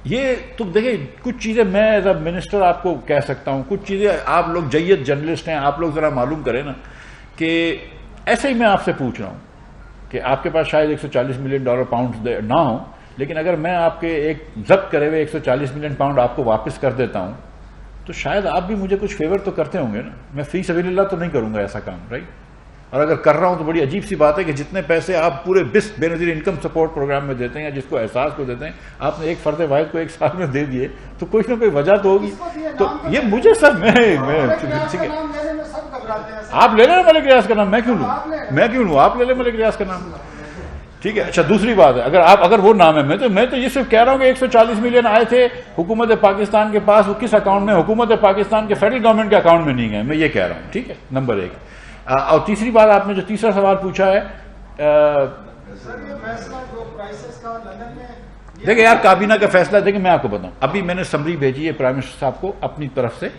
یہ تو دیکھیں, کچھ چیزیں میں ایز اے منسٹر آپ کو کہہ سکتا ہوں, کچھ چیزیں آپ لوگ جید جرنلسٹ ہیں, آپ لوگ ذرا معلوم کریں نا کہ ایسے ہی میں آپ سے پوچھ رہا ہوں کہ آپ کے پاس شاید $140 ملین پاؤنڈ نہ ہوں, لیکن اگر میں آپ کے ایک ضبط کرے ہوئے $140 ملین آپ کو واپس کر دیتا ہوں تو شاید آپ بھی مجھے کچھ فیور تو کرتے ہوں گے نا. میں فی سبیل اللہ تو نہیں کروں گا ایسا کام, رائٹ؟ اور اگر کر رہا ہوں تو بڑی عجیب سی بات ہے کہ جتنے پیسے آپ پورے بے نظیر انکم سپورٹ پروگرام میں دیتے ہیں, یا جس کو احساس کو دیتے ہیں, آپ نے ایک فرد واحد کو 1 سال میں دے دیے, تو کوئی نہ کوئی وجہ تو ہوگی. تو یہ مجھے سر آپ لے لیں ملک ریاض کا نام, میں کیوں لوں؟ آپ لے لیں ملک ریاض کا نام, ٹھیک ہے. اچھا, دوسری بات ہے, اگر وہ نام ہے, میں تو یہ صرف کہہ رہا ہوں کہ 140 ملین آئے تھے حکومت پاکستان کے پاس, وہ کس اکاؤنٹ میں؟ حکومت پاکستان کے فیڈرل گورنمنٹ کے اکاؤنٹ میں نہیں گئے, میں یہ کہہ رہا ہوں, ٹھیک ہے. نمبر 1. اور تیسری بات, آپ نے جو تیسرا سوال پوچھا ہے, دیکھیں یار کابینہ کا فیصلہ, دیکھیں میں آپ کو بتاؤں, ابھی میں نے سمری بھیجی ہے پرائم منسٹر صاحب کو اپنی طرف سے.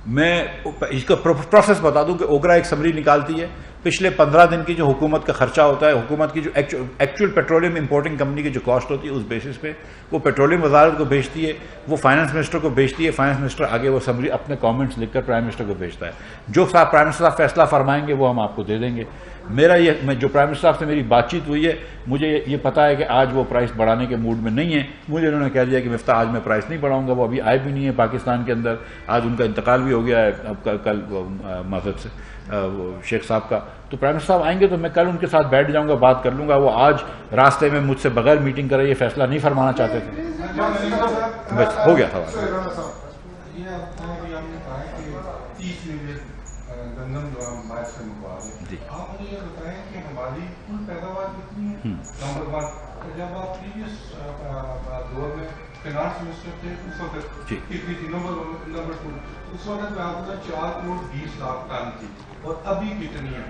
میں اس کا پروسیس بتا دوں کہ اوگرا ایک سمری نکالتی ہے, پچھلے 15 دن کی جو حکومت کا خرچہ ہوتا ہے, حکومت کی جو ایکچوئل پیٹرولیم امپورٹنگ کمپنی کی جو کاسٹ ہوتی ہے, اس بیسس پہ وہ پیٹرولیم وزارت کو بھیجتی ہے, وہ فائنانس منسٹر کو بھیجتی ہے, فائنانس منسٹر آگے وہ سمری اپنے کامنٹس لکھ کر پرائم منسٹر کو بھیجتا ہے. جو پرائم منسٹر صاحب فیصلہ فرمائیں گے وہ ہم آپ کو دے دیں گے. جو پرائم منسٹر صاحب سے میری بات چیت ہوئی ہے, مجھے یہ پتا ہے کہ آج وہ پرائس بڑھانے کے موڈ میں نہیں ہے. مجھے انہوں نے کہہ دیا کہ مفتاح آج میں پرائس نہیں بڑھاؤں گا. وہ ابھی آئے بھی نہیں ہے پاکستان کے اندر, آج ان کا انتقال بھی ہو گیا ہے اب کل مذہب سے شیخ صاحب کا. تو پرائم منسٹر صاحب آئیں گے تو میں کل ان کے ساتھ بیٹھ جاؤں گا, بات کر لوں گا. وہ آج راستے میں مجھ سے بغیر میٹنگ کرے یہ فیصلہ نہیں فرمانا چاہتے تھے. بس ہو گیا تھا. جی آپ مجھے یہ بتائیں کہ ہماری کل پیداوار کتنی ہے؟ نمبر 1. جب آپ پریویس دور میں فائنانس منسٹر تھے اس وقت کتنی تھی؟ نمبر 2, اس وقت میں آپ کا 4 کروڑ 20 لاکھ ٹن تھی, اور ابھی کتنی ہے؟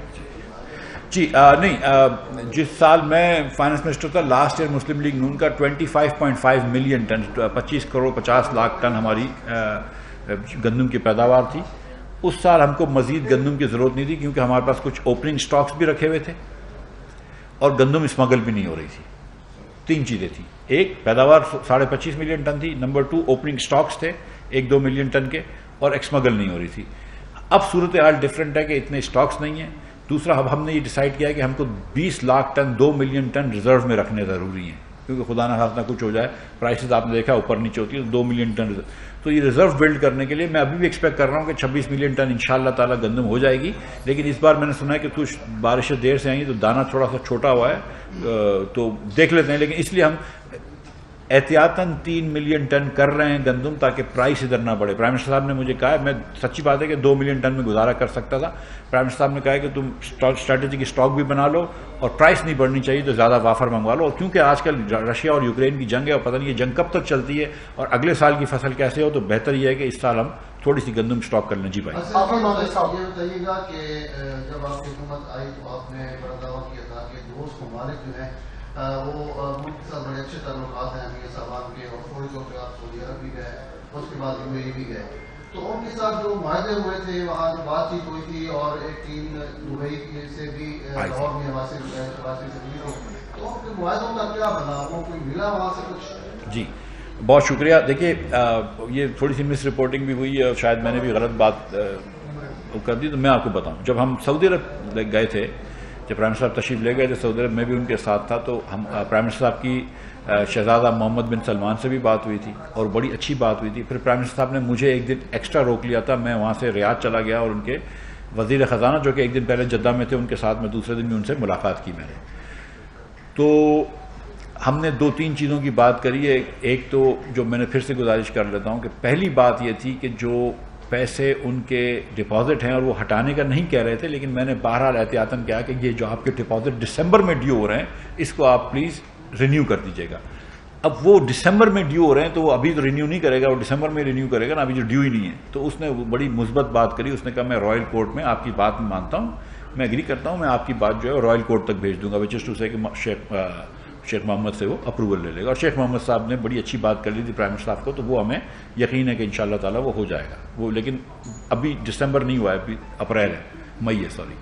جی نہیں, جس سال میں فائنانس منسٹر تھا لاسٹ ایئر مسلم لیگ نون کا 25.5 million ton, 25 crore 50 lakh ton ہماری گندم کی پیداوار تھی. اس سال ہم کو مزید گندم کی ضرورت نہیں تھی, کیونکہ ہمارے پاس کچھ اوپننگ سٹاکس بھی رکھے ہوئے تھے اور گندم اسمگل بھی نہیں ہو رہی تھی. 3 چیزیں تھیں, ایک پیداوار 25.5 ملین ٹن تھی, نمبر 2 اوپننگ سٹاکس تھے 1-2 ملین ٹن کے, اور ایکسمگل نہیں ہو رہی تھی. اب صورتحال ڈفرینٹ ہے کہ اتنے سٹاکس نہیں ہیں. دوسرا, اب ہم نے یہ ڈیسائیڈ کیا کہ ہم کو 20 lakh ton 2 million ton reserve میں رکھنے ضروری ہیں, کیونکہ خدا نہ خواستہ کچھ ہو جائے, پرائسز آپ نے دیکھا اوپر نیچے ہوتی ہے, 2 ملین ٹن. تو یہ ریزرو بلڈ کرنے کے لیے میں ابھی بھی ایکسپیکٹ کر رہا ہوں کہ 26 ملین ٹن انشاءاللہ تعالیٰ گندم ہو جائے گی. لیکن اس بار میں نے سنا ہے کہ کچھ بارشیں دیر سے آئیں گی تو دانہ تھوڑا سا چھوٹا ہوا ہے, تو دیکھ لیتے ہیں. لیکن اس لیے ہم احتیاطاً 3 ملین ٹن کر رہے ہیں گندم تاکہ پرائس ادھر نہ بڑھے. پرائم منسٹر صاحب نے مجھے کہا ہے, میں سچی بات ہے کہ 2 ملین ٹن میں گزارا کر سکتا تھا. پرائم منسٹر صاحب نے کہا ہے کہ تم اسٹریٹجک اسٹاک بھی بنا لو اور پرائس نہیں بڑھنی چاہیے تو زیادہ وافر منگوا لو. اور کیونکہ آج کل رشیا اور یوکرین کی جنگ ہے اور پتہ نہیں یہ جنگ کب تک چلتی ہے اور اگلے سال کی فصل کیسے ہو, تو بہتر یہ ہے کہ اس سال ہم تھوڑی سی گندم اسٹاک کر لیں. جی بھائی, یہ بتائیے گا کہ جب آپ کی حکومت آئی تو آپ نے بڑا دعویٰ کیا تھا کہ دوست ممالک جو ہیں وہ ملک کے ساتھ بڑے اچھے تعلقات ہیں امیر صاحبان کے, اور تھوڑے طور پہ آپ سعودی عرب بھی گئے, اس کے بعد UAE بھی گئے, تو ان کے ساتھ جو معاہدے ہوئے تھے وہاں بات چیت ہوئی تھی, اور ایک ٹیم دبئی سے بھی لاہور میں وہاں سے تو ان کے معاہدوں کا کیا بنا, وہ کوئی ملا وہاں سے کچھ؟ جی بہت شکریہ. دیکھیے یہ تھوڑی سی مس رپورٹنگ بھی ہوئی ہے اور شاید میں نے بھی غلط بات کر دی, تو میں آپ کو بتاؤں. جب ہم سعودی عرب گئے تھے, جب پرائم منسٹر صاحب تشریف لے گئے تھے سعودی عرب, میں بھی ان کے ساتھ تھا, تو ہم پرائم منسٹر صاحب کی شہزادہ محمد بن سلمان سے بھی بات ہوئی تھی اور بڑی اچھی بات ہوئی تھی. پھر پرائم منسٹر صاحب نے مجھے ایک دن ایکسٹرا روک لیا تھا, میں وہاں سے ریاض چلا گیا اور ان کے وزیر خزانہ جو کہ ایک دن پہلے جدہ میں تھے ان کے ساتھ میں دوسرے دن بھی ان سے ملاقات کی میں نے. تو ہم نے 2-3 چیزوں کی بات کری ہے. ایک تو جو میں نے پھر سے گزارش کر لیتا ہوں کہ پہلی بات یہ تھی کہ جو پیسے ان کے ڈپازٹ ہیں اور وہ ہٹانے کا نہیں کہہ رہے تھے, لیکن میں نے بہرحال احتیاطاً کہا کہ یہ جو آپ کے ڈپازٹ دسمبر میں ڈیو ہو رہے ہیں اس کو آپ پلیز رینیو کر دیجیے گا. اب وہ دسمبر میں ڈیو ہو رہے ہیں تو وہ ابھی تو رینیو نہیں کرے گا, وہ دسمبر میں رینیو کرے گا نا, ابھی جو ڈیو ہی نہیں ہے. تو اس نے وہ بڑی مثبت بات کری, اس نے کہا میں رائل کورٹ میں آپ کی بات میں مانتا ہوں, میں ایگری کرتا ہوں, میں آپ کی بات جو ہے رائل کورٹ تک بھیج دوں گا, وچ از ٹو سے کہ شیخ محمد سے وہ اپروول لے لے گا. اور شیخ محمد صاحب نے بڑی اچھی بات کر لی تھی پرائم منسٹر صاحب کو, تو وہ ہمیں یقین ہے کہ انشاءاللہ تعالیٰ وہ ہو جائے گا وہ, لیکن ابھی دسمبر نہیں ہوا ہے, ابھی اپریل ہے, مئی ہے سوری.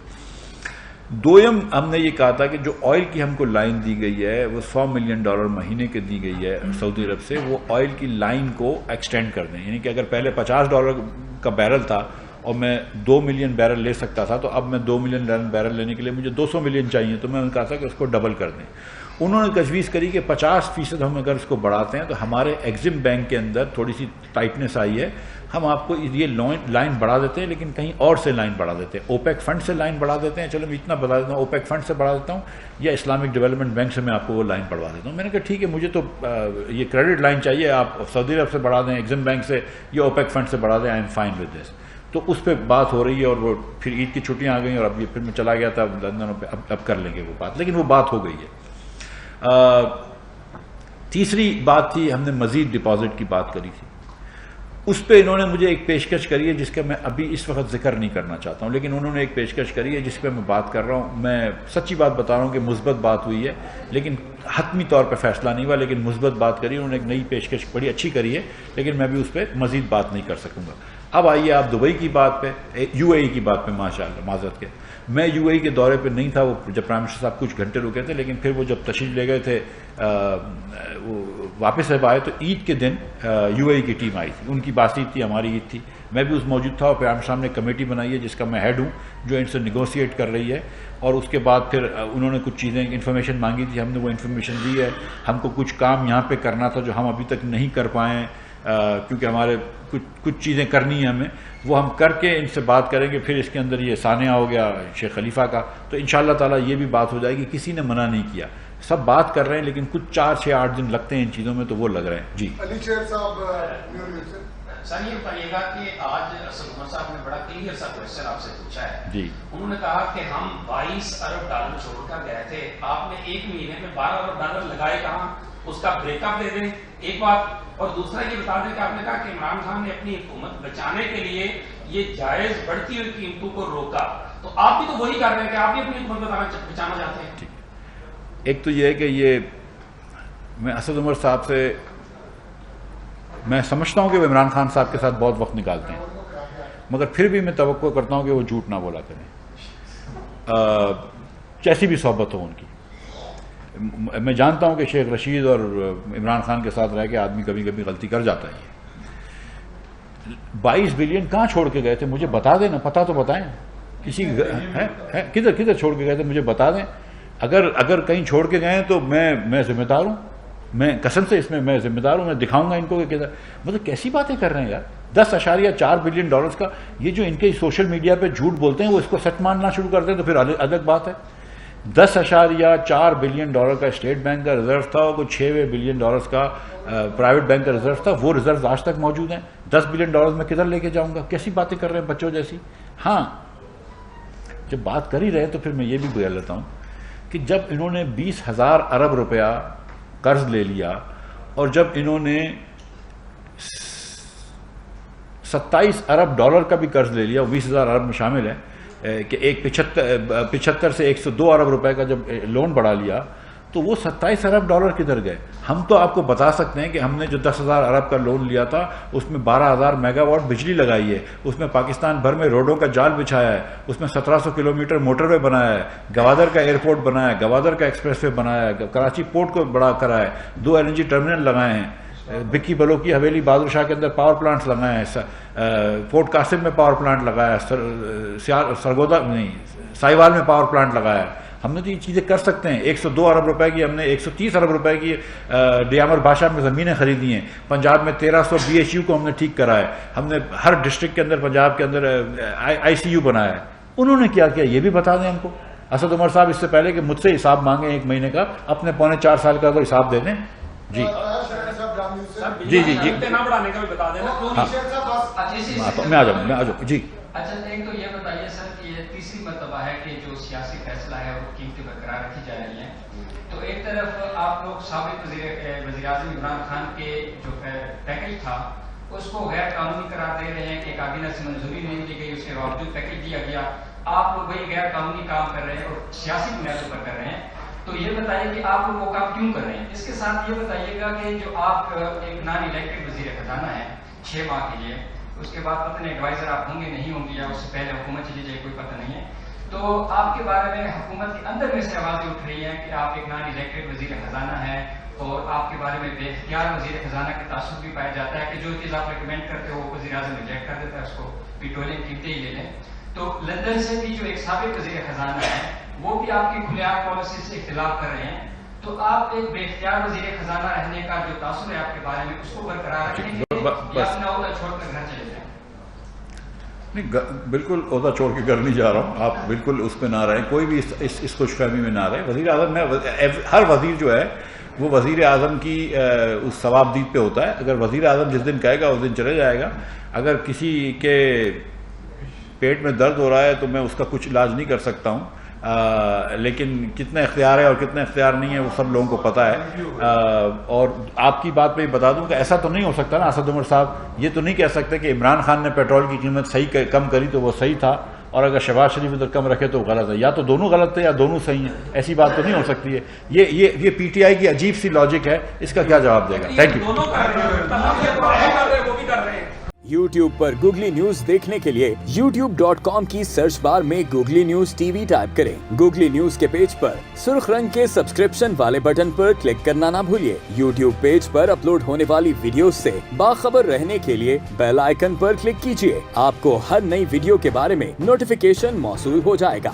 دویم ہم نے یہ کہا تھا کہ جو آئل کی ہم کو لائن دی گئی ہے وہ $100 ملین مہینے کے دی گئی ہے سعودی عرب سے, وہ آئل کی لائن کو ایکسٹینڈ کر دیں. یعنی کہ اگر پہلے $50 کا بیرل تھا اور میں 2 ملین بیرل لے سکتا تھا, تو اب میں 2 ملین بیرل لینے کے لیے مجھے 200 ملین چاہیے, تو میں نے کہا تھا کہ اس کو ڈبل کر دیں. انہوں نے تجویز کری کہ 50% ہم اگر اس کو بڑھاتے ہیں تو ہمارے ایگزم بینک کے اندر تھوڑی سی ٹائٹنس آئی ہے, ہم آپ کو یہ لائن بڑھا دیتے ہیں لیکن کہیں اور سے لائن بڑھا دیتے ہیں, اوپیک فنڈ سے لائن بڑھا دیتے ہیں. چلو میں اتنا بتا دیتا ہوں, اوپیک فنڈ سے بڑھا دیتا ہوں یا اسلامک ڈیولپمنٹ بینک سے میں آپ کو وہ لائن بڑھوا دیتا ہوں. میں نے کہا ٹھیک ہے, مجھے تو یہ کریڈٹ لائن چاہیے, آپ سعودی عرب سے بڑھا دیں, ایگزم بینک سے یا اوپیک فنڈ سے بڑھا دیں, I am fine with this. تو اس پہ بات ہو رہی ہے, اور وہ پھر عید کی چھٹیاں آ گئیں اور اب یہ پھر میں چلا گیا تھا لندن پہ, اب کر لیں گے وہ بات, لیکن وہ بات ہو گئی ہے. تیسری بات تھی, ہم نے مزید ڈپازٹ کی بات کری تھی, اس پہ انہوں نے مجھے ایک پیشکش کری ہے جس کا میں ابھی اس وقت ذکر نہیں کرنا چاہتا ہوں, لیکن انہوں نے ایک پیشکش کری ہے جس پہ میں بات کر رہا ہوں. میں سچی بات بتا رہا ہوں کہ مثبت بات ہوئی ہے, لیکن حتمی طور پہ فیصلہ نہیں ہوا, لیکن مثبت بات کری, انہوں نے ایک نئی پیشکش بڑی اچھی کری ہے, لیکن میں بھی اس پہ مزید بات نہیں کر سکوں گا. اب آئیے آپ دبئی کی بات پہ, UAE کی بات پہ. ماشاءاللہ معذرت کے, میں UAE کے دورے پہ نہیں تھا, وہ جب پرائم منسٹر صاحب کچھ گھنٹے رکے تھے, لیکن پھر وہ جب تشریف لے گئے تھے وہ واپس جب آئے تو عید کے دن UAE کی ٹیم آئی تھی, ان کی بات چیت تھی, ہماری عید تھی, میں بھی اس موجود تھا. اور پرائم منسٹر صاحب نے کمیٹی بنائی ہے جس کا میں ہیڈ ہوں, جو ان سے نیگوسیٹ کر رہی ہے, اور اس کے بعد پھر انہوں نے کچھ چیزیں انفارمیشن مانگی تھی, ہم نے وہ انفارمیشن دی ہے. ہم کو کچھ کام یہاں پہ کرنا تھا جو ہم ابھی تک نہیں کر پائے, کیونکہ ہمارے کچھ چیزیں کرنی ہیں ہمیں, وہ ہم کر کے ان سے بات کریں گے. پھر اس کے اندر یہ ثانیہ ہو گیا شیخ خلیفہ کا, تو انشاءاللہ تعالیٰ یہ بھی بات ہو جائے گی. کسی نے منع نہیں کیا, سب بات کر رہے ہیں, لیکن کچھ 4-6-8 دن لگتے ہیں ان چیزوں میں, تو وہ لگ رہے ہیں. جی علی شیر صاحب سر یہ بتائیے گا کہ آج اسد عمر صاحب نے بڑا کلیئر سا کوشچن آپ سے پوچھا ہے. جی, انہوں نے کہا کہ ہم $22 ارب چھوڑ کر گئے تھے, آپ نے ایک مہینے میں $12 ارب لگائے کہاں, اس کا بریک اپ دے دیں ایک بات. اور دوسرا یہ بتا دیں کہ آپ نے کہا کہ عمران خان نے اپنی حکومت بچانے کے لیے یہ جائز بڑھتی ہوئی قیمتوں کو روکا, تو آپ بھی تو وہی کر رہے ہیں کہ آپ بھی اپنی حکومت بچانا چاہتے ہیں. ایک تو یہ ہے کہ یہ میں اسد عمر صاحب سے میں سمجھتا ہوں کہ وہ عمران خان صاحب کے ساتھ بہت وقت نکالتے ہیں, مگر پھر بھی میں توقع کرتا ہوں کہ وہ جھوٹ نہ بولا کریں, جیسی بھی صحبت ہو ان کی. میں جانتا ہوں کہ شیخ رشید اور عمران خان کے ساتھ رہ کے آدمی کبھی کبھی غلطی کر جاتا ہے. 22 بلین کہاں چھوڑ کے گئے تھے مجھے بتا دیں نا, پتہ تو بتائیں, کسی کدھر چھوڑ کے گئے تھے مجھے بتا دیں. اگر کہیں چھوڑ کے گئے ہیں تو میں ذمہ دار ہوں, میں قسم سے اس میں ذمہ دار ہوں, میں دکھاؤں گا ان کو کہ کدھر. مطلب کیسی باتیں کر رہے ہیں یار, $10.4 بلین کا. یہ جو ان کے سوشل میڈیا پہ جھوٹ بولتے ہیں وہ اس کو سچ ماننا شروع کر دیں تو پھر الگ بات ہے. $10.4 بلین کا اسٹیٹ بینک کا ریزرو تھا اور کوئی $6 بلین کا پرائیویٹ بینک کا ریزرو تھا. وہ ریزرو آج تک موجود ہیں. $10 بلین میں کدھر لے کے جاؤں گا؟ کیسی باتیں کر رہے ہیں بچوں جیسی. ہاں جب بات کر ہی رہے تو پھر میں یہ بھی بول لیتا ہوں کہ جب انہوں نے 20,000 ارب روپیہ قرض لے لیا اور جب انہوں نے $27 ارب کا بھی قرض لے لیا, 20,000 ارب میں شامل ہے کہ ایک 75 سے 102 ارب روپے کا جب لون بڑھا لیا, تو وہ $27 ارب کدھر گئے؟ ہم تو آپ کو بتا سکتے ہیں کہ ہم نے جو 10,000 ارب کا لون لیا تھا اس میں 12,000 میگا واٹ بجلی لگائی ہے, اس میں پاکستان بھر میں روڈوں کا جال بچھایا ہے, اس میں 1700 کلومیٹر موٹر وے بنایا ہے, گوادر کا ایئرپورٹ بنایا ہے, گوادر کا ایکسپریس وے بنایا ہے, کراچی پورٹ کو بڑا کرا ہے, 2 LNG ٹرمینل لگائے ہیں, بکی بلوکی حویلی بہادر شاہ کے اندر پاور پلانٹس لگائے ہیں, فورٹ قاسم میں پاور پلانٹ لگایا ہے, سرگودا نہیں سائیوال میں پاور پلانٹ لگایا ہے. ہم نے تو یہ چیزیں کر سکتے ہیں. 102 ارب روپے کی ہم نے 130 ارب روپے کی ڈیامر بادشاہ میں زمینیں خریدی ہیں. پنجاب میں 1300 BHU کو ہم نے ٹھیک کرا ہے. ہم نے ہر ڈسٹرکٹ کے اندر پنجاب کے اندر ICU بنایا ہے. انہوں نے کیا کیا یہ بھی بتا دیں ہم کو. اسد عمر صاحب اس سے پہلے کہ مجھ سے حساب مانگیں 1 مہینے کا, اپنے 4.25 سال کا حساب دے دیں. جی جی جی جی نہ بڑھانے کا بھی بتا دینا. میں آ جاؤں جی. اچھا ایک تو یہ بتائیے سر کہ یہ تیسری مرتبہ ہے کہ جو سیاسی فیصلہ ہے وہ قیمتیں برقرار رکھی جا رہی ہیں. تو ایک طرف آپ لوگ سابق وزیر اعظم عمران خان کے جو پیکیج تھا اس کو غیر قانونی قرار دے رہے ہیں کہ کابینہ سے منظوری نہیں دی گئی, اس کے باوجود پیکیج دیا گیا. آپ لوگ وہی غیر قانونی کام کر رہے ہیں اور سیاسی بنیادوں پر کر رہے ہیں. تو یہ بتائیے کہ آپ لوگ وہ کام کیوں کر رہے ہیں. اس کے ساتھ یہ بتائیے گا کہ جو آپ ایک نان الیکٹڈ وزیر خزانہ ہیں 6 ماہ کے لیے, اس کے بعد پتہ نہیں ایڈوائزر آپ ہوں گے نہیں ہوں گے یا اس سے پہلے حکومت چلی جائے کوئی پتہ نہیں ہے, تو آپ کے بارے میں حکومت کے اندر میں سے آوازیں اٹھ رہی ہیں کہ آپ ایک نان الیکٹڈ وزیر خزانہ ہیں اور آپ کے بارے میں بے اختیار وزیر خزانہ کا تعصب بھی پایا جاتا ہے کہ جو چیز آپ ریکمینڈ کرتے ہو وہ وزیر اعظم ریجیکٹ کر دیتا ہے, اس کو پیٹرولیم قیمتیں ہی لے لیں. تو لندن سے بھی جو ایک سابق وزیر خزانہ ہے وہ بھی آپ کی کھلے عام پالیسی سے اختلاف کر رہے ہیں. تو آپ ایک بے اختیار وزیر خزانہ رہنے کا جو تاثر ہے آپ کے بارے میں اس کو برقرار رکھیں گے یا اپنا عہدہ چھوڑ کر گھر چلے جائیں؟ نہیں بالکل عہدہ چھوڑ کے گھر نہیں جا رہا ہوں. آپ بالکل اس پہ نہ رہیں, کوئی بھی اس خوش فہمی میں نہ رہے. وزیر اعظم میں ہر وزیر جو ہے وہ وزیر اعظم کی اس ثواب دید پہ ہوتا ہے. اگر وزیر اعظم جس دن کہے گا اس دن چلے جائے گا. اگر کسی کے پیٹ میں درد ہو رہا ہے تو میں اس کا کچھ علاج نہیں کر سکتا ہوں, لیکن کتنا اختیار ہے اور کتنا اختیار نہیں ہے وہ سب لوگوں کو پتہ ہے. اور آپ کی بات پہ بتا دوں کہ ایسا تو نہیں ہو سکتا نا اسد عمر صاحب, یہ تو نہیں کہہ سکتے کہ عمران خان نے پیٹرول کی قیمت صحیح کم کری تو وہ صحیح تھا اور اگر شہباز شریف ادھر کم رکھے تو غلط ہے. یا تو دونوں غلط تھے یا دونوں صحیح ہیں. ایسی بات تو نہیں ہو سکتی ہے. یہ PTI کی عجیب سی لاجک ہے, اس کا کیا جواب دے گا. Thank you. YouTube پر گوگلی نیوز دیکھنے کے لیے youtube.com کی سرچ بار میں گوگلی نیوز TV ٹائپ کریں. گوگلی نیوز کے پیج پر سرخ رنگ کے سبسکرپشن والے بٹن پر کلک کرنا نہ بھولیے. YouTube پیج پر اپلوڈ ہونے والی ویڈیوز سے باخبر رہنے کے لیے بیل آئیکن پر کلک کیجیے. آپ کو ہر نئی ویڈیو کے بارے میں نوٹیفیکیشن موصول ہو جائے گا.